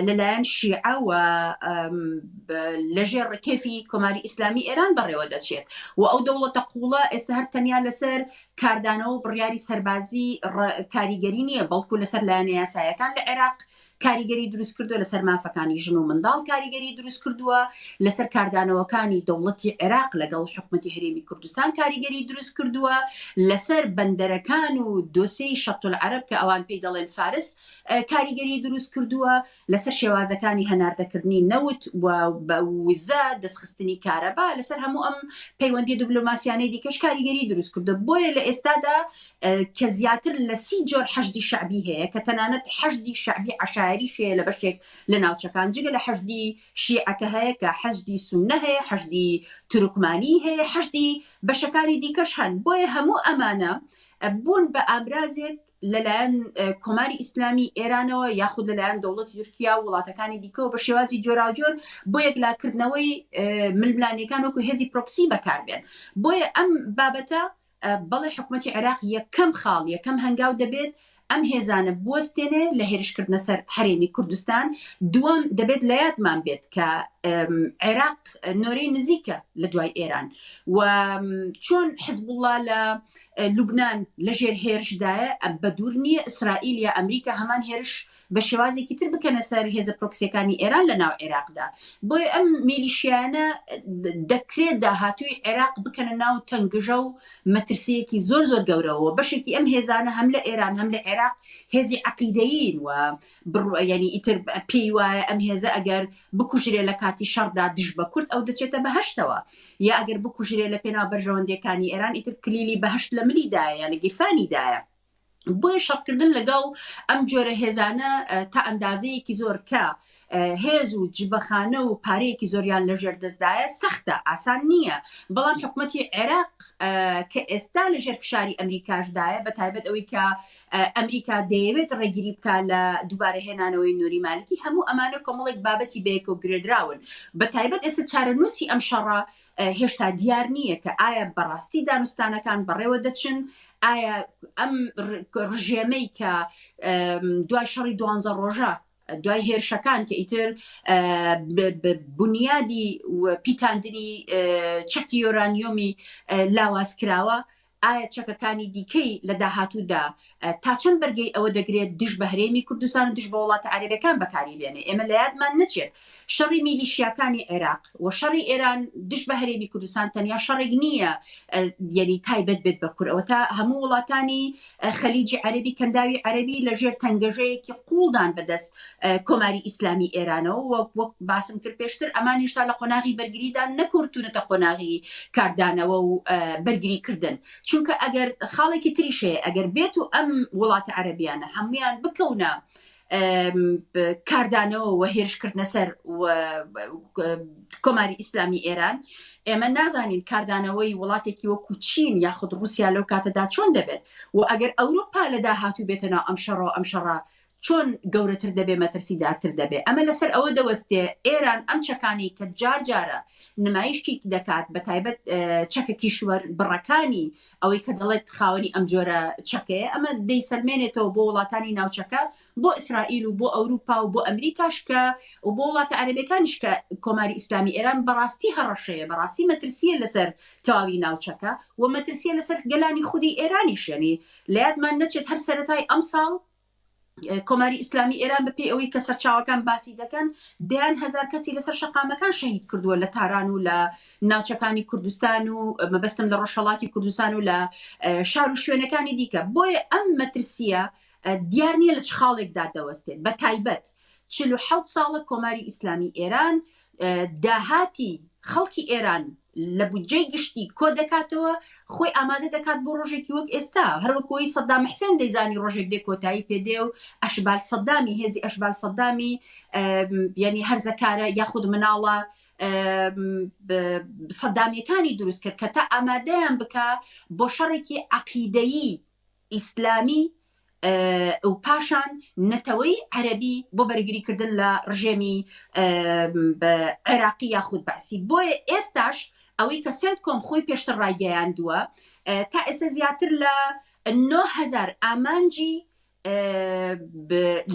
S2: لەلایەن شیعە و لەژێر ڕکێفی کۆماری ئیسلامی ئێران بەڕێوە دەچێت و ئەو دەوڵەتە قوڵە ئێستا هەر تەنیا لەسەر کاردانەوە و بڕیاری سەربازی کاریگەری نییە بەڵکو لەسەر لایەنە یاسایەکان لە عێراق کاریگەری دروست کردووە لەسەر مافەکانی ژن و منداڵ کاریگەری دروست کردووە لەسەر کاردانەوەکانی دەوڵەتی عێراق لەگەڵ حکوومەتی هەرێمی کوردستان کاریگەری دروست کردووە لەسەر بەندەرەکان و دۆسەی شەط العەرەب کە ئەوان پێی دەڵێن فارس کاریگەری دروست کردووە لەسەر شێوازەکانی هەناردەکردنی نەوت بە وزە دەستخستنی کارەبا لەسەر هەموو ئەم پەیوەندی دیبلۆماسیانەی دیکەش کاریگەری دروست کردو بۆیە لە ئێستادا کە زیاتر لە 30 جۆر حەشدی شعبی هەیە کە تەنانەت حەشدی شعبی عشایریشەیە لە بەشێک لە ناوچەکان جگە لە حەشدی شیعەکە هەیە کە حەشدی سوننە هەیە حەشدی تورکمانی هەیە حەشدی بەشەکانی دیکەش هەن بۆیە هەموو ئەمانە بوون بە ئامرازێک لەلایەن کۆماری ئیسلامی ئێرانەوە یاخود لەلایەن دەوڵەتی تورکیا و وڵاتەکانی دیکەەوە بە شێوازی جۆراوجۆر بۆ یەکلاکردنەوەی ململانیەکان وەکو هێزی پرۆکسی بەکاربێن بۆیە ئەم بابەتە بەڵێ حکوومەتی عێراق یەکەم خاڵ یەکەم هەنگاو دەبێت ئەم هێزانە بوەستێنێ لە هێرشکردنە سەر هەرێمی کوردستان. دووەم دەبێت لە یادمان بێت کە عێراق نۆرەی نزیکە لە دوای ئێران و چۆن حزب الله لە لوبنان لەژێر هێرشدایە بە دوور نییە ئیسرائیل یا ئەمریکا هەمان هێرش بە شێوازێکی تر بکەنە سەر هێزە پرۆکسیەکانی ئێران لە ناو عێراقدا. بۆیە ئەم میلیشیانە دەکرێت داهاتووی عێراق بکەنە ناو تەنگژە و مەترسیەکی زۆر زۆر گەورەوە. بەشێکی ئەم هێزانە هەم لە ئێران هەم لە عێراق هێزی عەقیدەیین و ینی ئیتر پێی وایە ئەم هێزە ئەگەر بکوژرێ لە کاتی شەڕدا دژ بە کورد ئەو دەچێتە بەهەشتەوە، یا ئەگەر بکوژرێ لە پێناو بەرژەوەندەکانی ئێران ئیتر کلیلی بەهەشت لە ملیدایە یان لە گیرفانیدایە. بۆیە شەڕکردن لەگەڵ ئەم جۆرە هێزانە تا ئەندازەیەکی زۆر کە هێز و جبەخانە و پارەیەکی زۆریان لەژێر دەستدایە سەختە، ئاسان نییە. بەڵام حکوومەتی عێراق کە ئێستا لەژێر فشاری ئەمریکاشدایە بە تایبەت ئەوەی کە ئەمریکا دەیەوێت ڕێگیری بکە لە دووبارە هێنانەوەی نووری مالکی، هەموو ئەمانە کۆمەڵێک بابەتی بەیەکە و گرێدراون. بە تایبەت ئێستا چارەنووسی ئەم شەڕە هێشتا دیار نییە کە ئایا بەڕاستی دانوستانەکان بەڕێوە دەچن، ئایا ئەم ڕژێمەی کە دوای شەڕی 12 ڕۆژە دوای هێرشەکان کە ئیتر بنیادی پیتاندنی چەکی یۆرانیۆمی لاواز کراوە، ئایا چەکەکانی دیکەی لە داهاتوودا تا چەند بەرگەی ئەوە دەگرێت دژ بە هەرێمی کوردستان و دژ بە وڵاتە عەرەبیەکان بەکاری بێنێ. ئێمە لە یادمان نەچێت شەڕی میلیشیاکانی عێراق و شەڕی ئێران دژ بە هەرێمی کوردستان تەنیا شەڕێک نییە یعنی تایبەت بێت بە کورد، ئەوە تا هەموو وڵاتانی خەلیجی عەرەبی کەنداوی عەرەبی لەژێر تەنگەژەیەکی قوڵدان بەدەست کۆماری ئیسلامی ئێرانەوە وەک باسم کرد پێشتر، ئەمان هێشتا لە قۆناغی بەرگریدا نەکورتونەتە قۆناغی کاردانەوە و بەرگریکردن. چونکە ئەگەر خاڵێکی تریشەیە ئەگەر بێت و ئەم وڵاتە عەرەبیانە هەمویان بکەونە کاردانەوە و هێرشکردنە سەر کۆماری ئیسلامی ئێران، ئێمە نازانین کاردانەوەی وڵاتێکی وەکو چین یاخود رووسیا لەو کاتەدا چۆن دەبێت و ئەگەر ئەوروپا لە داهاتوو بێتەوە ئەم شەڕە چۆن گەورەتر دەبێ مەترسیدارتر دەبێ. ئەمە لەسەر ئەوە دەوەستێ ئێران ئەم چەکانی کە جارجارە نمایشی دەکات بە تایبەت چەکە کیشوەر بڕەکانی ئەوەی کە دەڵێت خاوەنی ئەم جۆرە چەکەیە، ئەمە دەیسەلمێنێتەوە بۆ وڵاتانی ناوچەکە، بۆ ئیسرائیل و بۆ ئەوروپا و بۆ ئەمریکاش کە و بۆ وڵاتە عەرەبیەکانیش کە کۆماری ئیسلامی ئێران بەڕاستی هەڕەشەیە، بەڕاستی مەترسیە لەسەر تەواوی ناوچەکە و مەترسیە لەسەر گەلانی خودی ئێرانیش. یعنی لە یادمان نەچێت هەر سەرەتای ئەم ساڵ کۆماری ئیسلامی ئێران بەپێی ئەوەی کە سەرچاوەکان باسی دەکەن دەیان هەزار کەسی لەسەر شەقامەکان شەهید کردووە لە تاران و لە ناوچەکانی کوردستان و مەبەستم لە ڕۆژهەڵاتی کوردستان و لە شار و شوێنەکانی دیکە. بۆیە ئەم مەترسیە دیار نییە لە چ خاڵێکدا دەوەستێت. بە تایبەت 47 ساڵە کۆماری ئیسلامی ئێران داهاتی خەڵکی ئێران لە بودجەی گشتی کۆ دەکاتەوە، خۆی ئامادە دەکات بۆ ڕۆژێکی وەک ئێستا، هەروەکۆی سەدام حسێن دەیزانی ڕۆژێک دێ کۆتایی پێدێ و ئەشبال سەدامی هێزی ئەشبال سەدامی یعنی هەرزەکارە یاخود مناڵە سەدامیەکانی دروست کرد کە تا ئامادەیان بکە بۆ شەڕێکی عەقیدەیی ئیسلامی و پاشان نەتەوەی عەرەبی بۆ بەرگریکردن لە ڕژێمی عێراقی یاخود باسی. بۆیە ئێستاش ئەوەی کە سێنتکۆم خۆی پێشتر ڕایگەیاندووە تا ئێستا زیاتر لە 9000 ئامانجی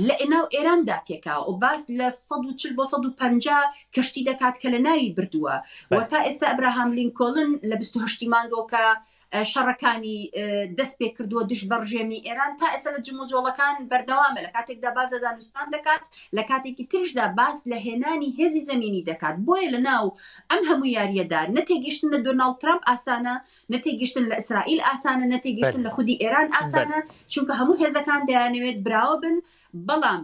S2: لە ئێناو ئێراندا پێکاوە و باس لە 140 بۆ 150 کەشتی دەکات کە لە ناوی بردووە و تا ئێستا ئەبراهام لینکۆلن لە 28 مانگۆ کە شەڕەکانی دەست پێ کردووە دژ بە ڕژێمی ئێران تا ئێستا لە جموجۆڵەکان بەردەوامە، لە کاتێکدا باز لە دانوستان دەکات، لە کاتێکی تریشدا باس لە هێنانی هێزی زەمینی دەکات. بۆیە لە ناو ئەم هەموو یاریەدا نەتێگەیشتن لە دۆناڵد ترامپ ئاسانە، نەتێگەیشتن لە ئیسرائیل ئاسانە، نەتێگەیشتن لە خودی ئێران ئاسانە، چونکە هەموو هێزەکان دەیانەوێت براوە بن. بەڵام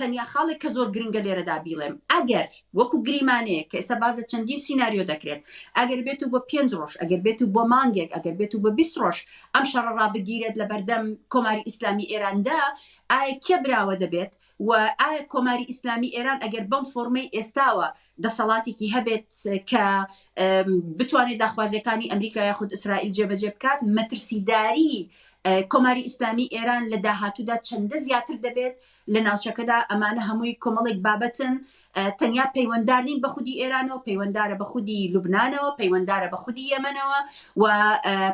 S2: تەنیا خاڵێک کە زۆر گرنگە لێرەدا بیڵێم، ئەگەر وەکو گریمانەیە کە ئێستا بازە چەندین سیناریۆ دەکرێت، ئەگەر بێت و بۆ 5 ڕۆژ، ئەگەر بێت و بۆ مانگێک، ئەگەر بێت و بە 20 ڕۆژ ئەم شەڕە ڕابگیرێت لە بەردەم کۆماری ئیسلامی ئێراندا، ئایا کێ براوە دەبێت و ئایا کۆماری ئیسلامی ئێران ئەگەر بەم فۆرمەی ئێستاوە دەسەڵاتێکی هەبێت کە بتوانێت داخوازیەکانی ئەمریکا یاخود ئیسرائیل جێبەجێ بکات، مەترسیداری کۆماری ئیسلامی ئێران لە داهاتوودا چەندە زیاتر دەبێت لە ناوچەکەدا ئەمانە هەمووی کۆمەڵێک بابەتن تەنیا پەیوەنددار نین بە خودی ئێرانەوە پەیوەنددارە بە خودی لوبنانەوە پەیوەنددارە بە خودی یەمەنەوە و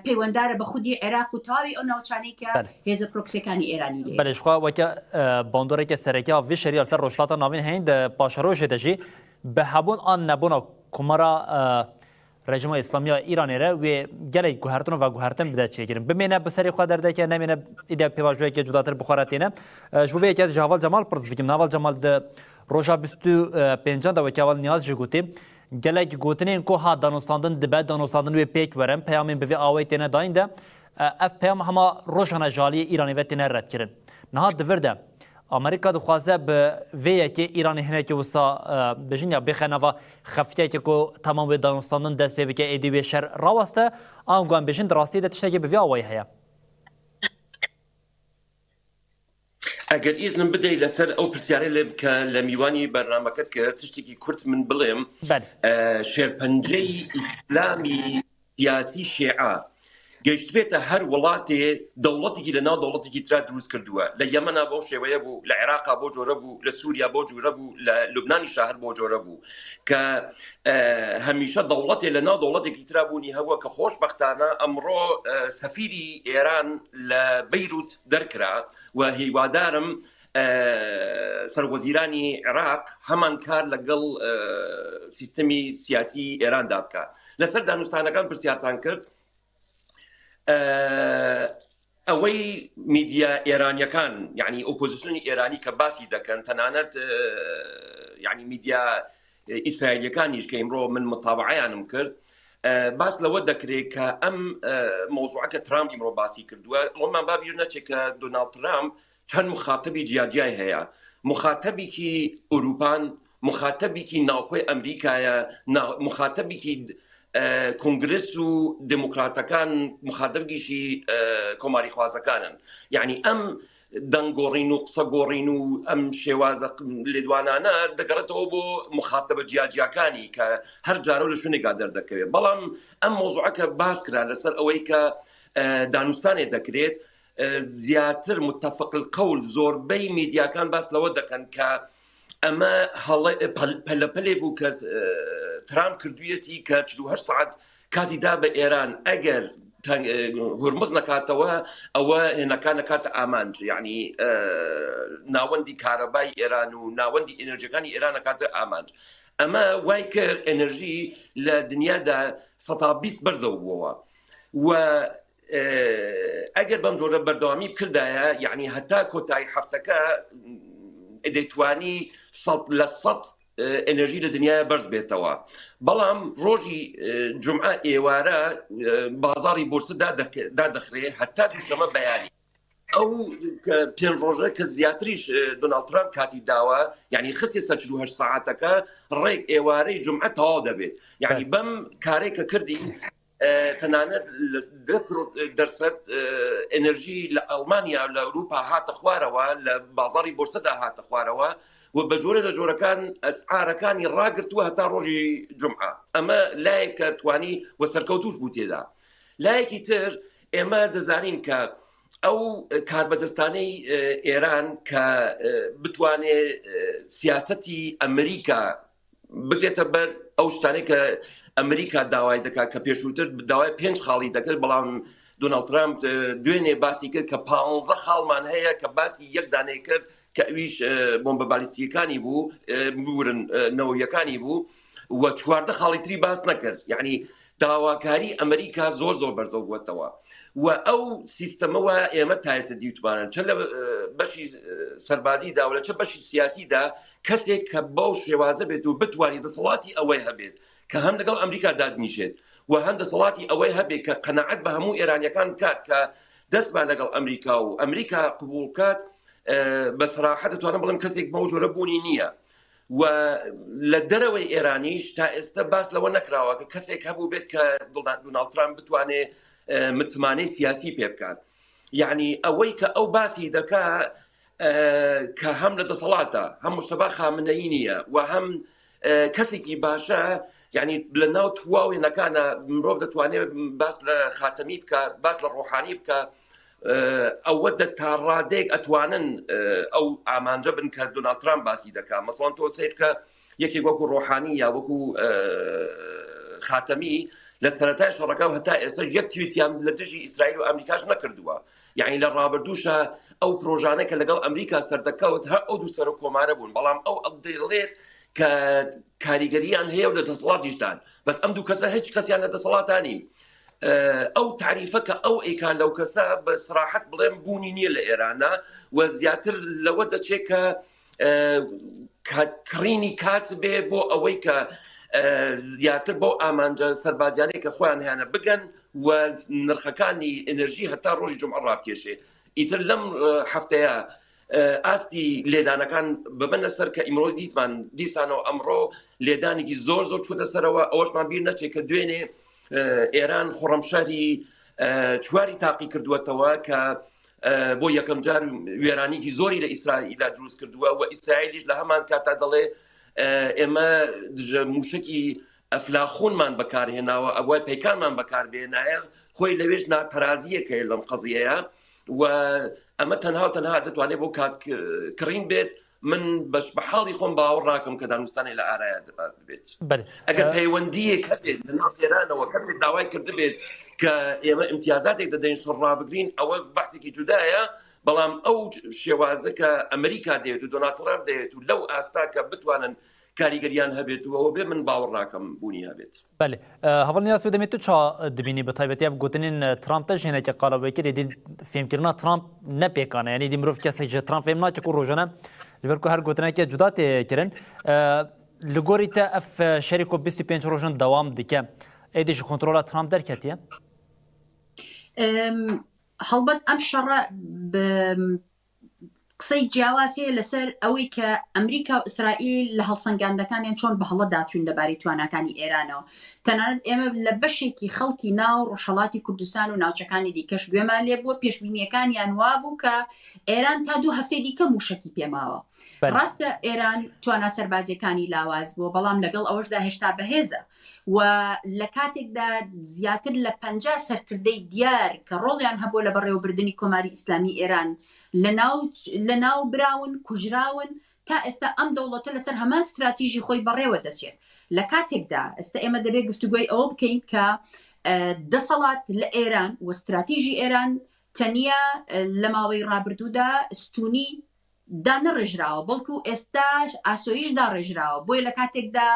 S2: پەیوەنددارە بە خودی عێراق و تەواوی ئەو ناوچانەی کە هێزە پرۆکسیەکانی ئێرانی لێ
S1: بەلێشخوا وەکە باندۆرێکە سەرەکییا وی شەریال سەر ڕۆژهەڵاتە ناوین هەین پاشەڕۆژێ دەژی بە هەبوون ئان نەبوونە کومەرە رژیم اسلامی ایران را و گله گوهرتن و گوهرتن بده چیکریم بمینه بسری خود درده که نمینه ایده پیواژوی که جداتر بخوراتینه جوی که جوال جمال پرز بگیم نوال جمال د روزا 25 دا و که اول نیاز جگوتی گله گوتنین کو ها دانوستاندن دبه دانوستاندن و پیک ورم پیامین به آویتینه داینده اف پیام همه روزانه جالی ایرانی و تینه رد کردن نه دورده امریکا دخوازه به ویه که ایرانی هنه که وسا بجنیا بخنه و خفیه که تمام به دانستاندن دست به که ایدی به شر راوسته آنگوان بجن دراستی دتشته که به وی آوای هیا
S3: اگر ایزن بدهی لسر او پرسیاره که لمیوانی برنامه کرد که تشتی که کرد من بلیم شرپنجه اسلامی سیاسی شیعه گەشت بێتە هەر وڵاتێ دەوڵەتێکی لەناو دەوڵەتێکی ترا دروست کردووە لە یەمەنا بۆ شێوەیە بوو لە عێراقا بۆ جۆرە بوو لە سووریا بۆ جۆرە بوو لە لوبنانی شاهر بۆ جۆرە بوو کە هەمیشە دەوڵەتێ لەناو دەوڵەتێکی ترا بوونی هەبووە کە خۆشبەختانە ئەمڕۆ سەفیری ئێران لە بەیروت دەرکرا و هیوادارم سەروەزیرانی عێراق هەمان کار لەگەڵ سیستەمی سیاسی ئێراندا بکات لەسەر دانوستانەکان پرسیارتان کرد ئەوەی میدیا ئێرانیەکان یعنی ئۆپۆزیسیۆنی ئێرانی کە باسی دەکەن تەنانەت یعنی میدیا ئیسرائیلیەکانیش کە ئیمڕۆ من متابعەیانم کرد باس لەوە دەکرێت کە ئەم مۆزوعەکە ترامپ ئیمڕۆ باسی کردووە ئەومان بابیر نەچێت کە دۆناڵد ترامپ چەند مخاتبی جیاجیای هەیە مخاتبێکی ئوروپان مخاتبێکی ناوخۆی ئەمریکایە مخاتبێکی کنگرس و دموکراتەکان مخاطبگیشی کۆماری خوازەکانن یعنی ئەم دەنگۆڕین و قسەگۆڕین و ئەم شێوازە لێدوانانە دەگەڕێتەوە بۆ مخاطبە جیاجیاکانی کە هەر جارە لە شوێنێکا دەردەکەوێت بەڵام ئەم مۆزوعەکە باس کرا لەسەر ئەوەی کە دانوستانێ دەکرێت زیاتر متفق القول زۆربەی میدیاکان باس لەوە دەکەن کە ئەمە پەلەپەلێ بوو کە ترامپ کردوویەتی کە 48 ساعت کاتی دا بە ئێران ئەگەر هورمز نکاتەوە ئەوە هێنەکانە کاتە ئامانج یعنی ناوەندی کارەبای ئێران و ناوەندی ئێنەرژیەکانی ئێران کاتە ئامانج ئەمە وای کرد ئێنەرژی لە دنیادا 120 بەرزەوە بووەوە و ئەگەر بەم جۆرە بەردەوامی بکردایە یعنی هەتا کۆتایی هەفتەکە دەیتوانی 100% ئەنەرژی لە دنیای بەرز بێتەوە بەڵام ڕۆژی جمعە ئێوارە بازاری بورسە دادەخرێ هەتا دووشەمە بەیانی ئەو پێنج ڕۆژە کە زیاتریش دۆناڵد ترامپ کاتی داوە یعنی خستی 48 ساعتەکە ڕێک ئێوارەی جمعە تەواو دەبێت یعنی بەم کارێکە کردی تەنانەت 10% ئەنەرژی لە ئەڵمانیا لە ئەوروپا هاتە خوارەوە لە بازاری بورسەدا هاتە خوارەوە و بە جۆرە لە جۆرەکان ئەسعارەکانی ڕاگرتووە هەتا ڕۆژی جمعە ئەمە لایەکە توانی وە سەرکەوتوش بوو تێدا لایەکی تر ئێمە دەزانین کە ئەو کاربەدەستانەی ئێران کە بتوانێت سیاسەتی ئەمریکا بگرێتە بەر ئەو شتانەی کە ئەمریکا داوای دەکات کە پێشووتر داوای 5 خاڵی دەکرد بەڵام دۆناڵد ترامپ دوێنێ باسی کرد کە 15 خاڵمان هەیە کە باسی یەک دانەی کرد کە ئەویش بۆمبە بالیستیەکانی بوو بورن نەوەیەکانی بوو و 14 خاڵی تری باس نەکرد یعنی داواکاری ئەمریکا زۆر زۆر بەرزەو بووەتەوە و ئەو سیستەمەوە ئێمە تایسە دیوتمانن چەند لە بەشی سەربازیدا و لە چه بەشی سیاسیدا کەسێک کە بەو شێوازە بێت و بتوانێت دەسەڵاتی ئەوەی هەبێت کە هەم لەگەڵ ئەمریکا دادنیشێت و هەم دەسەڵاتی ئەوەی هەبێت کە قەنەعەت بە هەموو ئێرانیەکان بکات کە دەست با لەگەڵ ئەمریکا و ئەمریکا قبول بکات بە سەراحەت دەتوانم بڵێم کەسێک بەو جۆرە بوونی نییە و لە دەرەوەی ئێرانیش تا ئێستا باس لەوە نەکراوە کە کەسێک هەبوو بێت کە دۆناڵد ترامپ بتوانێت متمانەی سیاسی پێ بکات یعنی ئەوەی کە ئەو باسی دەکات کە هەم لە دەسەڵاتە هەم مشتەبا خامنەیی نییە و هەم کەسێکی باشە یعنی لە ناو تواوێنەکانە مرۆڤ دەتوانێت باس لە خاتەمی بکە باس لە ڕۆحانی بکە ئەوە تا ڕادێک ئەتوانن ئەو ئامانجە بن کە دۆناڵد ترامپ باسی دەکات. مەسڵەن تۆ سیر کە یەکێک وەکو ڕۆحانی یا وەکو خاتەمی لە سەرەتای شەڕەکە و هەتا ئێستا یەک تویتیان لە دژی ئیسرائیل و ئەمریکاش نەکردووە. یعنی لە ڕابردووشە ئەو پرۆژانە کە لەگەڵ ئەمریکا سەردەکەوت هەر ئەو دوو سەر و کۆمارە بوون، بەڵام ئەو دەڵێت کە کاریگەریان هەیە و لە دەسەڵاتیشدان، بەس ئەم دوو کەسە هیچ کەسیان لە دەسەڵاتانین. ئەو تعریفە کە ئەو ئەیکان لەو کەسە بە سراحەت بڵێم بوونی نییە لە ئێرانە و زیاتر لەوە دەچێت کە کڕینی کات بێ بۆ ئەوەی کە زیاتر بۆ ئامانجە سەربازیانەی کە خۆیان هیانە بگەن و نرخەکانی ئەنرژی هەتا ڕۆژی جمعە ڕابکێشێ. ئیتر لەم هەفتەیە ئاستی لێدانەکان ببنە سەر کە ئیمرۆ دیتمان دیسانەوە ئەمڕۆ لێدانێکی زۆر چوتە سەرەوە. ئەوەشمان بیر نەچێت کە دوێنێ ئێران خۆڕەمشاری چواری تاقی کردووەتەوە کە بۆ یەکەم جار وێرانێکی زۆری لە ئیسرائیل دروست کردووە و ئیسرائیلیش لە هەمان کاتا دەڵێ ئێمە موشکی ئەفلاخۆنمان بەکارهێناوە، ئەوەی پەیکانمان بەکاربێنایە، خۆی لەوێش ناتەرازیەکە لەم قەزیەیە و ئەمە تەنها دەتوانێت بۆ کات کڕین بێت. من بە حاڵی خۆم باوەڕ ناکەم کە دانوستانی لە ئارایە بێت. ئەگەر پەیوەندیەک هەبێت لە ناو ئێرانەوە کەسێک داوای کرد بێت کە ئێمە امتیازاتێک دەدەین شڕا بگرین، ئەوە بەحسێکی جودایە، بەڵام ئەو شێوازە کە ئەمریکا دێت و دۆناڵد ترامپ دێت و لەو ئاستا کە بتوانن کاریگەریان هەبێت و ئەوە بێ من باوەڕ ناکەم بوونی هەبێت.
S1: بەێ هەوڵنیاس دەمێت تو چا دبینی بە تایبەتی ئەف گوتنین ترامپ ژێنێکی قالەوەیکە دی فێمکردنا ترامپ نەپێکانە، یعنی دی مرۆڤ کەسێک ترامپ فێم ناچێک و ڕۆژانە لەبەرکو هەر گوتنێکی جودا تێکردن لە گۆری تە ئەف شەریک و 25 ڕۆژن دەوام دیکە ئەیدیش کۆنترۆلا ترامپ دەرکەتیە؟
S2: هەڵبەت ئەم شەڕە قسەی جیاوازەیە لەسەر ئەوەی کە ئەمریکا و ئیسرائیل لە هەڵسەنگاندەکانیان چۆن بە هەڵەداچوون لەبارەی تواناکانی ئێرانەوە. تەنانەت ئێمە لە بەشێکی خەڵکی ناو ڕۆژهەڵاتی کوردستان و ناوچەکانی دیکەش گوێمان لێ بووە پێشبینیەکانیان وابوو کە ئێران تا 2 هەفتەی دیکە موشکی پێماوە. ڕاستە ئێران توانا سەربازیەکانی لاواز بووە، بەڵام لەگەڵ ئەوەشدا هێشتا بەهێزە و لە کاتێکدا زیاتر لە 50 سەرکردەی دیار کە ڕۆڵیان هەبوو لە بەڕێوەبردننی کۆماری ئیسلامی ئێران لە ناو براون کوژراون تا ئێستا ئەم دەوڵەتە لەسەر هەمان استراتیژی خۆی بەڕێوە دەچێت. لە کاتێکدا ئێستا ئێمە دەبێت گفتوگوی ئەوە بکەین کە دەسەڵات لە ئێران و استراتیژی ئێران تەنیا لە ماوەی ڕابردوودا ستونی دا نەڕێژراوە، بەڵکو ئێستاش ئاسۆیش داڕێژراوە. بۆیە لە کاتێکدا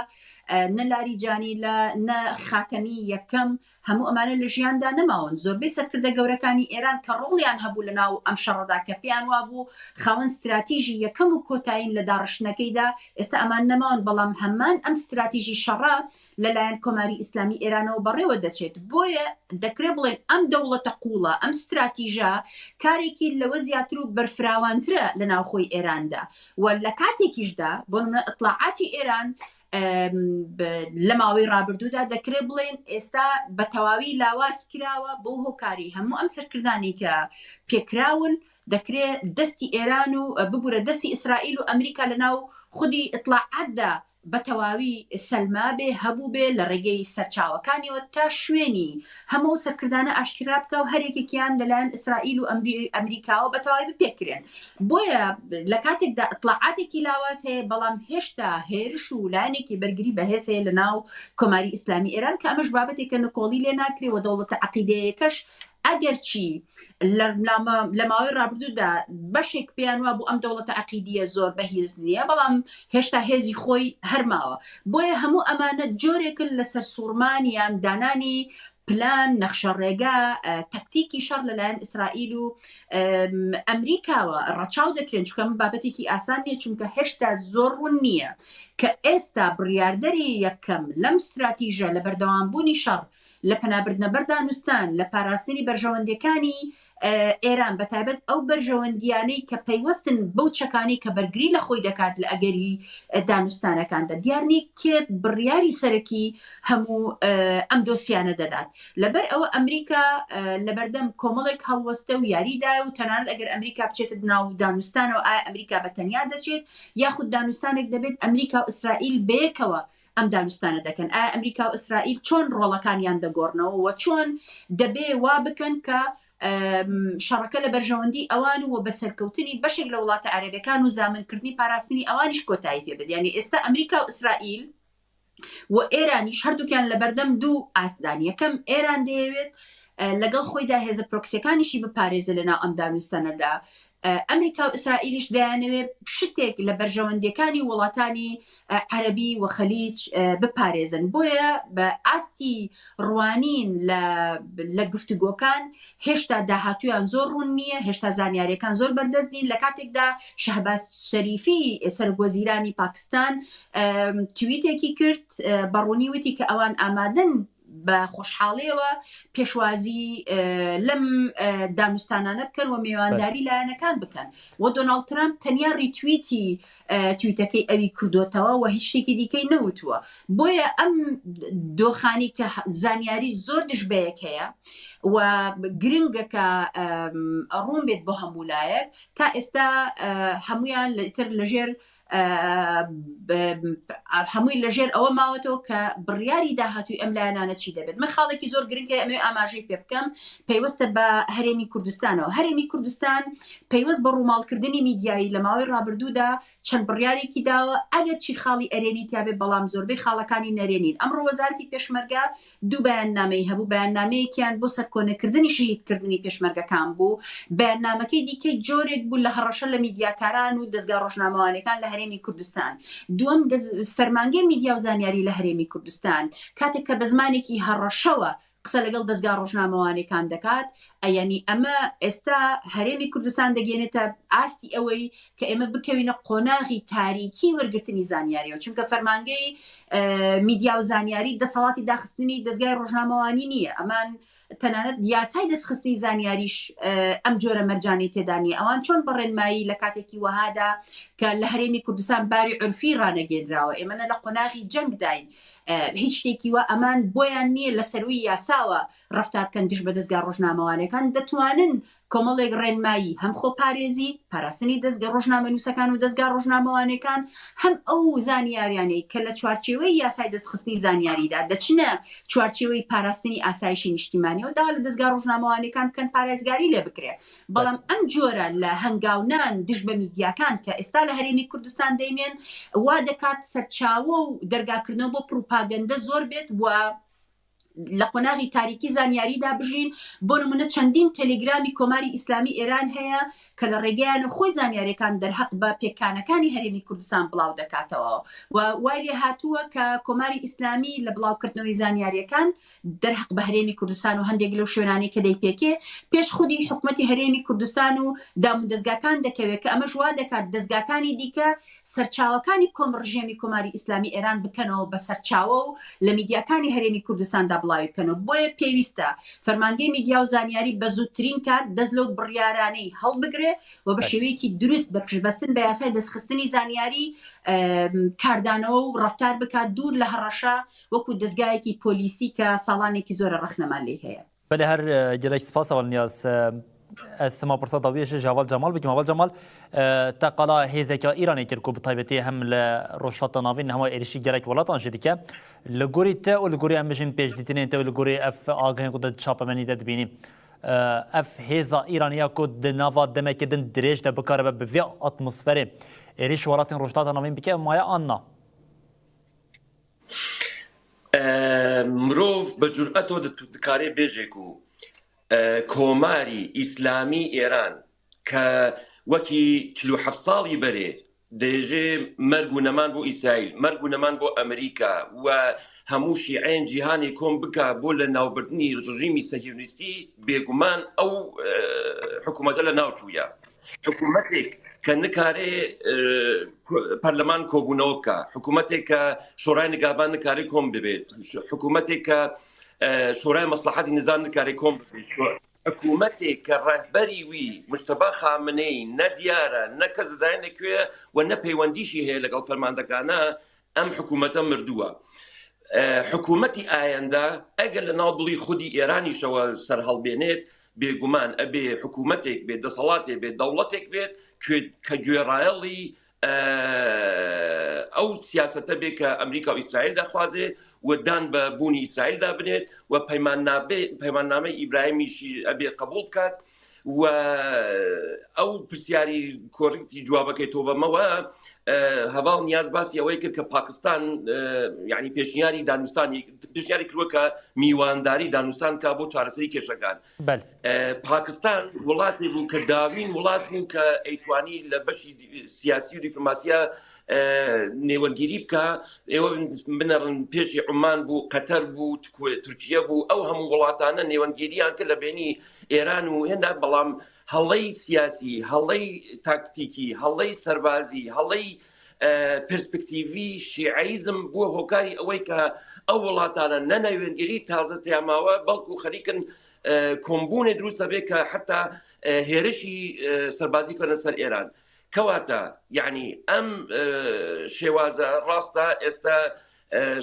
S2: نەلاری جانی لە نە خاتەمی یەکەم هەموو ئەمانە لە ژیاندا نەماون. زۆربەی سەرکردە گەورەکانی ئێران کە ڕۆڵیان هەبوو لە ناو ئەم شەڕەدا کە پێیان وابوو خاوەن استراتیژی یەکەم و کۆتایین لە داڕشنەکەیدا، ئێستا ئەمان نەماون، بەڵام هەمان ئەم استراتیژی شەڕە لەلایەن کۆماری ئیسلامی ئێرانەوە بەڕێوە دەچێت. بۆیە دەکرێت بڵێن ئەم دەوڵەتە قوڵە ئەم استراتیژە کارێکی لەوە زیاتر و بەرفراوانترە لە ناوخۆی ئێراندا و لە کاتێکیشدا بۆ نمونە ئەطلاعاتی ئێران لە ماوەی ڕابردوودا دەکرێت بڵێن ئێستا بە تەواوی لاواز کراوە بۆ هۆکاری هەموو ئەم سەرکردانی کە پێکراون دەکرێت دەستی ئێران و ببورە دەستی ئیسرائیل و ئەمریکا لە ناو خودی ئطلاعاتدا بە تەواوی سەلما بێ هەبوو بێ لە ڕێگەی سەرچاوەکانیەوە تا شوێنی هەموو سەرکردانە ئاشکرا بکە و هەرێکێکیان لەلایەن ئیسرائیل و ئەمریکاوە بە تەواوی بپێکرێن. بۆیە لە کاتێکدا ئطلاعاتێکی لاواز هەیە، بەڵام هێشتا هێرش و لایەنێکی بەرگری بەهێز هەیە لە ناو کۆماری ئیسلامی ئێران کە ئەمەش بابەتێکە نکۆڵی لێ ناکرێ و دەوڵەتە عەقیدەیەکەش ئەگەرچی لە ماوەی ڕابردوودا بەشێک پێیان وا بوو ئەم دەوڵەتە عەقیدیە زۆر بەهێز نییە، بەڵام هێشتا هێزی خۆی هەرماوە. بۆیە هەموو ئەمانە جۆرێکن لەسەر سوورمانیان دانانی پلان نەخشە ڕێگا تەکتیکی شەڕ لەلایەن ئیسرائیل و ئەمریکاوە ڕەچاو دەکرێن، چونکە من بابەتێکی ئاسان نییە، چونکە هێشتا زۆر ڕوون نییە کە ئێستا بڕیاردەری یەکەم لەم استراتیژە لە بەردەوامبوونی شەڕ لە پەنابردنە بەردانوستان لە پاراستنی بەرژەوەندەکانی ئێران بەتایبەت ئەو بەرژەوەندیانەی کە پەیوەستن بەو چەکانی کە بەرگری لە خۆی دەکات لە ئەگەری دانوستانەکاندا دیارنی کێ بڕیاری سەرەکی هەموو ئەم دۆسیانە دەدات. لەبەر ئەوە ئەمریکا لەبەردەم کۆمەڵێک هەڵوەستە و یاریدایە و تەنانەت ئەگەر ئەمریکا بچێتە ناو دانوستانەوە ئایا ئەمریکا بەتەنیا دەچێت یاخود دانوستانێک دەبێت ئەمریکا و ئیسرائیل بەیەکەوە ئەم دانوستانە دەکەن ئایا ئەمریکا و ئیسرائیل چۆن ڕۆڵەکانیان دەگۆڕنەوە و چۆن دەبێ وا بکەن کە شەڕەکە لە بەرژەوەندی ئەوان و بە سەرکەوتنی بەشێک لە وڵاتە عەرەبیەکان و زامنکردنی پاراستنی ئەوانیش کۆتایی پێ بدەن. یعنی ئێستا ئەمریکا و ئیسرائیل و ئێرانیش هەردووکیان لە بەردەم دوو ئاسدانی. یەکەم ئێران دەیەوێت لەگەڵ خۆیدا هێزە پرۆکسیەکانیشی بپارێزە لەناو ئەم دانوستانەدا. ئەمریکا و ئیسرائیلیش دەیانەوێت شتێک لە بەرژەوەندیەکانی وڵاتانی عەرەبی و خەلیج بپارێزن. بۆیە بە ئاستی ڕوانین لە گفتوگۆکان هێشتا داهاتویان زۆر ڕوون نییە، هێشتا زانیاریەکان زۆر بەردەست نین. لە کاتێکدا شەهباز شەریفی سەرۆکوەزیرانی پاکستان تویتێکی کرد بەڕوونی وتی کە ئەوان ئامادەن بە خۆشحاڵیەوە پێشوازی لەم دانوستانانە بکەن و میوانداری لایەنەکان بکەن. و دۆناڵد ترامپ تەنیا ڕیتویتی تویتەکەی ئەوی کردوتەوە و هیچ شتێکی دیکەی نەوتووە. بۆیە ئەم دۆخانی کە زانیاری زۆر دژبەیەک هەیە و گرنگە کە ڕوون بێت بۆ هەمولایەک، تا ئێستا هەمویان تر لەژێر هەمووی لەژێر ئەوە ماوەتەوە کە بڕیاری داهاتووی ئەم لایەنانە چی دەبێت. من خاڵێکی زۆر گرنگکە ئەمێ ئاماژەی پێ بکەم پەیوەستە بە هەرێمی کوردستانەوە. هەرێمی کوردستان پەیوەست بە ڕووماڵکردنی میدیایی لە ماوەی ڕابردوودا چەند بڕیارێکی داوە ئەگەر چی خاڵی ئەرێنی تیاابێ، بەڵام زۆربەی خاڵەکانی نەرێنین. ئەمڕۆ وەزارەتی پێشمەرگە دوو بەیاننامەی هەبوو. بەیاننامەیەکیان بۆ سەرکۆنەکردنی شەهیدکردنی پێشمەرگەکان بوو، بەیاننامەکەی دیکەی جۆرێک بوو لە هەڕەشە لە میدیاکاران و دەستگا ڕۆژنامەوانەکان لە هەرێمی کوردستان. دووەم فەرمانگەی میدیا و زانیاری لە هەرێمی کوردستان کاتێک کە بە زمانێکی هەڕەشەوە قسە لەگەڵ دەستگا ڕۆژنامەوانەکان دەکات. ئەیانی ئەمە ئێستا هەرێمی کوردستان دەگەێنێتە ئاستی ئەوەی کە ئێمە بکەوینە قۆناغی تاریکی وەرگرتنی زانیاریەوە، چونکە فەرمانگەی میدیا و زانیاری دەسەڵاتی داخستنی دەستگای ڕۆژنامەوانی نییە. ئەمان تەنانەت یاسای دەستخستنی زانیاریش ئەم جۆرە مەرجانی تێدانی. ئەوان چۆن بەڕێنمایی لە کاتێکی وەهادا کە لە هەرێمی کوردستان باوی عورفی ڕانەگەێنراوە، ئێمە لە قۆناغی جەنگ داین، هیچ شتێکی وە ئەمان بۆیان نییە لە سەروی یاساوە ڕەفتار بکەن دژ بە دەستگا ڕۆژنامەوانەکان. دەتوانن کۆمەڵێک ڕێنمایی هەم خۆپارێزی پاراستنی دەستگا ڕۆژنامەنووسەکان و دەستگا ڕۆژنامەوانەکان، هەم ئەو زانیاریانەی کە لە چوارچێوەی یاسای دەستخستنی زانیاریدا دەچنە چوارچێوەی پاراستنی ئاسایشی نیشتیمانی و دا لە دەستگا ڕۆژنامەوانەکان بکەن پارێزگاری لێ بکرێ. بەڵام ئەم جۆرە لە هەنگاونان دژ بە میدیاکان کە ئێستا لە هەرێمی کوردستان دەینێن وا دەکات سەرچاوە و دەرگاکردنەوە بۆ پروپاگەندە زۆر بێت و لە قۆناغی تاریکی زانیاریدا بژین. بۆ نمونە چەندین تەلێگرامی کۆماری ئیسلامی ئێران هەیە کە لە ڕێگەیانە خۆی زانیاریەکان دەرهەق بە پێکانەکانی هەرێمی کوردستان بڵاو دەکاتەوە و وای لێ هاتووە کە کۆماری ئیسلامی لە بڵاوکردنەوەی زانیاریەکان دەرهەق بە هەرێمی کوردستان و هەندێک لەو شوێنانی کە دەیپێکێ پێش خودی حکومەتی هەرێمی کوردستان و دام دەستگاکان دەکەوێت کە ئەمەش وا دەکات دەستگاکانی دیکە سەرچاوەکانی کۆمڕژێمی کۆماری ئیسلامی ئێران بکەنەوە بە سەرچاوە و لە میدیاکانی هەرێمی کوردستاندا بڵاوی بکەنەوە. بۆیە پێویستە فەرمانگەی میدیا و زانیاری بە زووترین کات دەست لەو بڕیارانەی هەڵبگرێ و بە شێوەیەکی دروست بە پشتبەستن بە یاسای دەستخستنی زانیاری کاردانەوە و ڕەفتار بکات دوور لە هەڕەشە وەکو دەستگایەکی پۆلیسی کە ساڵانێکی زۆرە ڕەخنەمان لێ هەیە.
S1: بەێ هەر گەلێک سپاس ئەوەنیاز سما پرسە داویێشە ژاوال جەمال بکەم. ئەوەل جەمال تاقالا هێزێکە ئیرانی کرد و بتایبەتی هەم لە ڕۆژهەڵاتە ناوین هەموو عێریشی گەلێک وڵاتان ژێ دیکە لە گۆری تە و لە گۆری ئەم بژین پێشدیتنێن تە و لە گۆری ئەف ئاگەهێن کۆ چاپەمەنی دەبینی ئەف هێزا ئیرانیا کۆ دناوا دەمەکردن درێژ دە بکارە بە بڤێ ئاتمۆسفەرێ عێریش وڵاتین ڕۆژهەڵاتە ناوین بکە مایە ئاننا
S3: مرۆڤ بە جورئەتەوە دەکارێ بێژێک و کۆماری ئیسلامی ئێران کە وەکی 47 ساڵی بەرێ دەیژێ مەرگ و نەمان بۆ ئیسرائیل، مەرگ و نەمان بۆ ئەمریکا و هەموو شیعەیان جیهانی کۆم بکە بۆ لە ناوبردنی ڕژیمی سەهیۆنیستی بێگومان ئەو حکوومەتە لە ناوچوویە. حکوومەتێک کە نکارێ پەرلەمان کۆبوونەوە بکە، حکوومەتێک کە شۆڕای نگابان نکارێ کۆم ببێت، حکوومەتێک کە شورای مصلحتی نظام نکاری کۆم حکوومەتێک کە ڕێهبەری وی مجتەبا خامنەی نە دیارە نە کەس دەزانێت لەکوێ و نە پەیوەندیشی هەیە لەگەڵ فەرماندەکانە ئەم حکوومەتە مردووە. حکوومەتی ئایەندا ئەگەر لە ناو دڵی خودی ئێرانیشەوە سەر هەڵبێنێت بێگومان ئەبێ حکوومەتێک بێت، دەسەڵاتێک بێت، دەوڵەتێک بێت کە گوێڕایەڵی ئەو سیاسەتە بێ کە ئەمریکا و ئیسرائیل دەخوازێ ودان بە بوونی ئیسرائیل دابنێت و پەیماننامەی ئیبراهیمیشی ئەبێ قبول بکات و ئەو پرسیاری کۆڕکتی جوابەکەی تۆ بەمەوە هەواڵ نیاز باسی ئەوەی کرد کە پاکستان یعنی پێشنیاری دانوستانی پێشنیاری کردووە کە میوانداری دانوستان کا بۆ چارەسەری کێشەکان پاکستان وڵاتی بوو کە داوین وڵات بوو کە ئەیتوانی لە بەشی سیاسی و دیپلۆماسیە نێوەرگیری بکە ئێوە بنەڕن پێشی عومان بوو قەتەر بوو تورکیە بوو ئەو هەموو وڵاتانە نێوەنگیریان کرد لە بینی ئێران و هێندا بەڵام هەڵەی سیاسی هەڵەی تاکتیکی هەڵەی سەربازی هەڵەی پرسپکتیڤی شیعیزم بووە هۆکاری ئەوەی کە ئەو وڵاتانە نەنەوێنگیری تازە تیاماوە بەڵکو خەریکن کۆمبوونێ دروستە بێ کە حتا هێرشی سەربازی کردن سەر ئێران کەواتە یعنی ئەم شێوازە ڕاستە ئێستا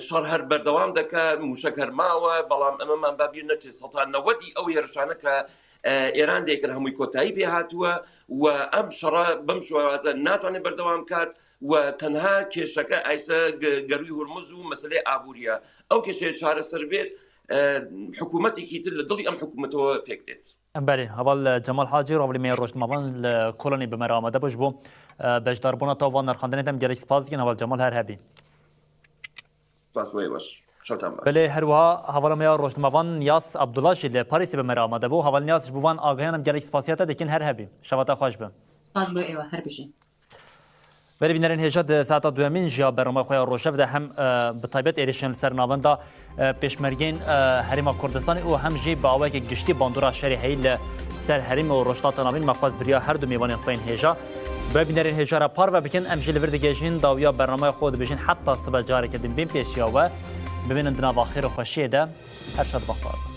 S3: شەڕ هەر بەردەوام دەکە موشک هەرماوە بەڵام ئەمەمان بابیر نەچێت سەڵتان نەوەدی ئەو هێرشانە کە ئێران دێکرد هەمووی کۆتایی پێ هاتووە و ئەم شەڕە بەم شێوازە ناتوانێت بەردەوام کات و تەنها کێشەکە ئایسە گەروی هورمز و مەسلەی ئابووریە ئەو کێشەیە چارەسەر بێت حکوومەتێکی تر لە دڵی ئەم حکوومەتەوە پێک دێت.
S1: بله هەواڵ جەمال حاجی ڕاوەڵیمەیە ڕۆژنامەوان لە کۆڵۆنی بەمەرە ئامادە بەش بۆ بەشداربوونە تاوان نرخاندنێت ئەم گەلێک سپاس دکەین هەواڵ جەمال هەر هەبی. بله هەروەها هەواڵەمەیە ڕۆژنامەوان یاس عەبدوڵاشی لە پاریسی بەمەرە ئامادە بوو هەواڵ نیازش بووان ئاگایانم گەلێک سپاسیاتە دەکەین هەر هەبی شەواتە خۆش بن.
S2: سپاس بۆ ئێوە هەر بژین.
S1: بله بینەرین هێژە ساعتا دوێمین ژیا بەرنامەی خۆیان ڕۆژەڤدا هەم بەتایبەت ئێریشن لەسەر ناوەندا پێشمەرگەین هەرێما کوردستانی و هەم ژی باوەیەکی گشتی باندورا شەری هەیە لە سەر هەرێمە و ڕۆژهەڵاتە ناوین مەخواست بریا هەردوو میوانێن خۆیان هێژە ببینەرین هێژارە پار و بکەن ئەم ژی لەڤر دەگەژین داویا بەرنامەی خۆ دەبێژین حتا سبە جارێکە دنبین پێشیاوە ببینن دناوا خێر و خۆشیێدا هەر شەد بەخوار.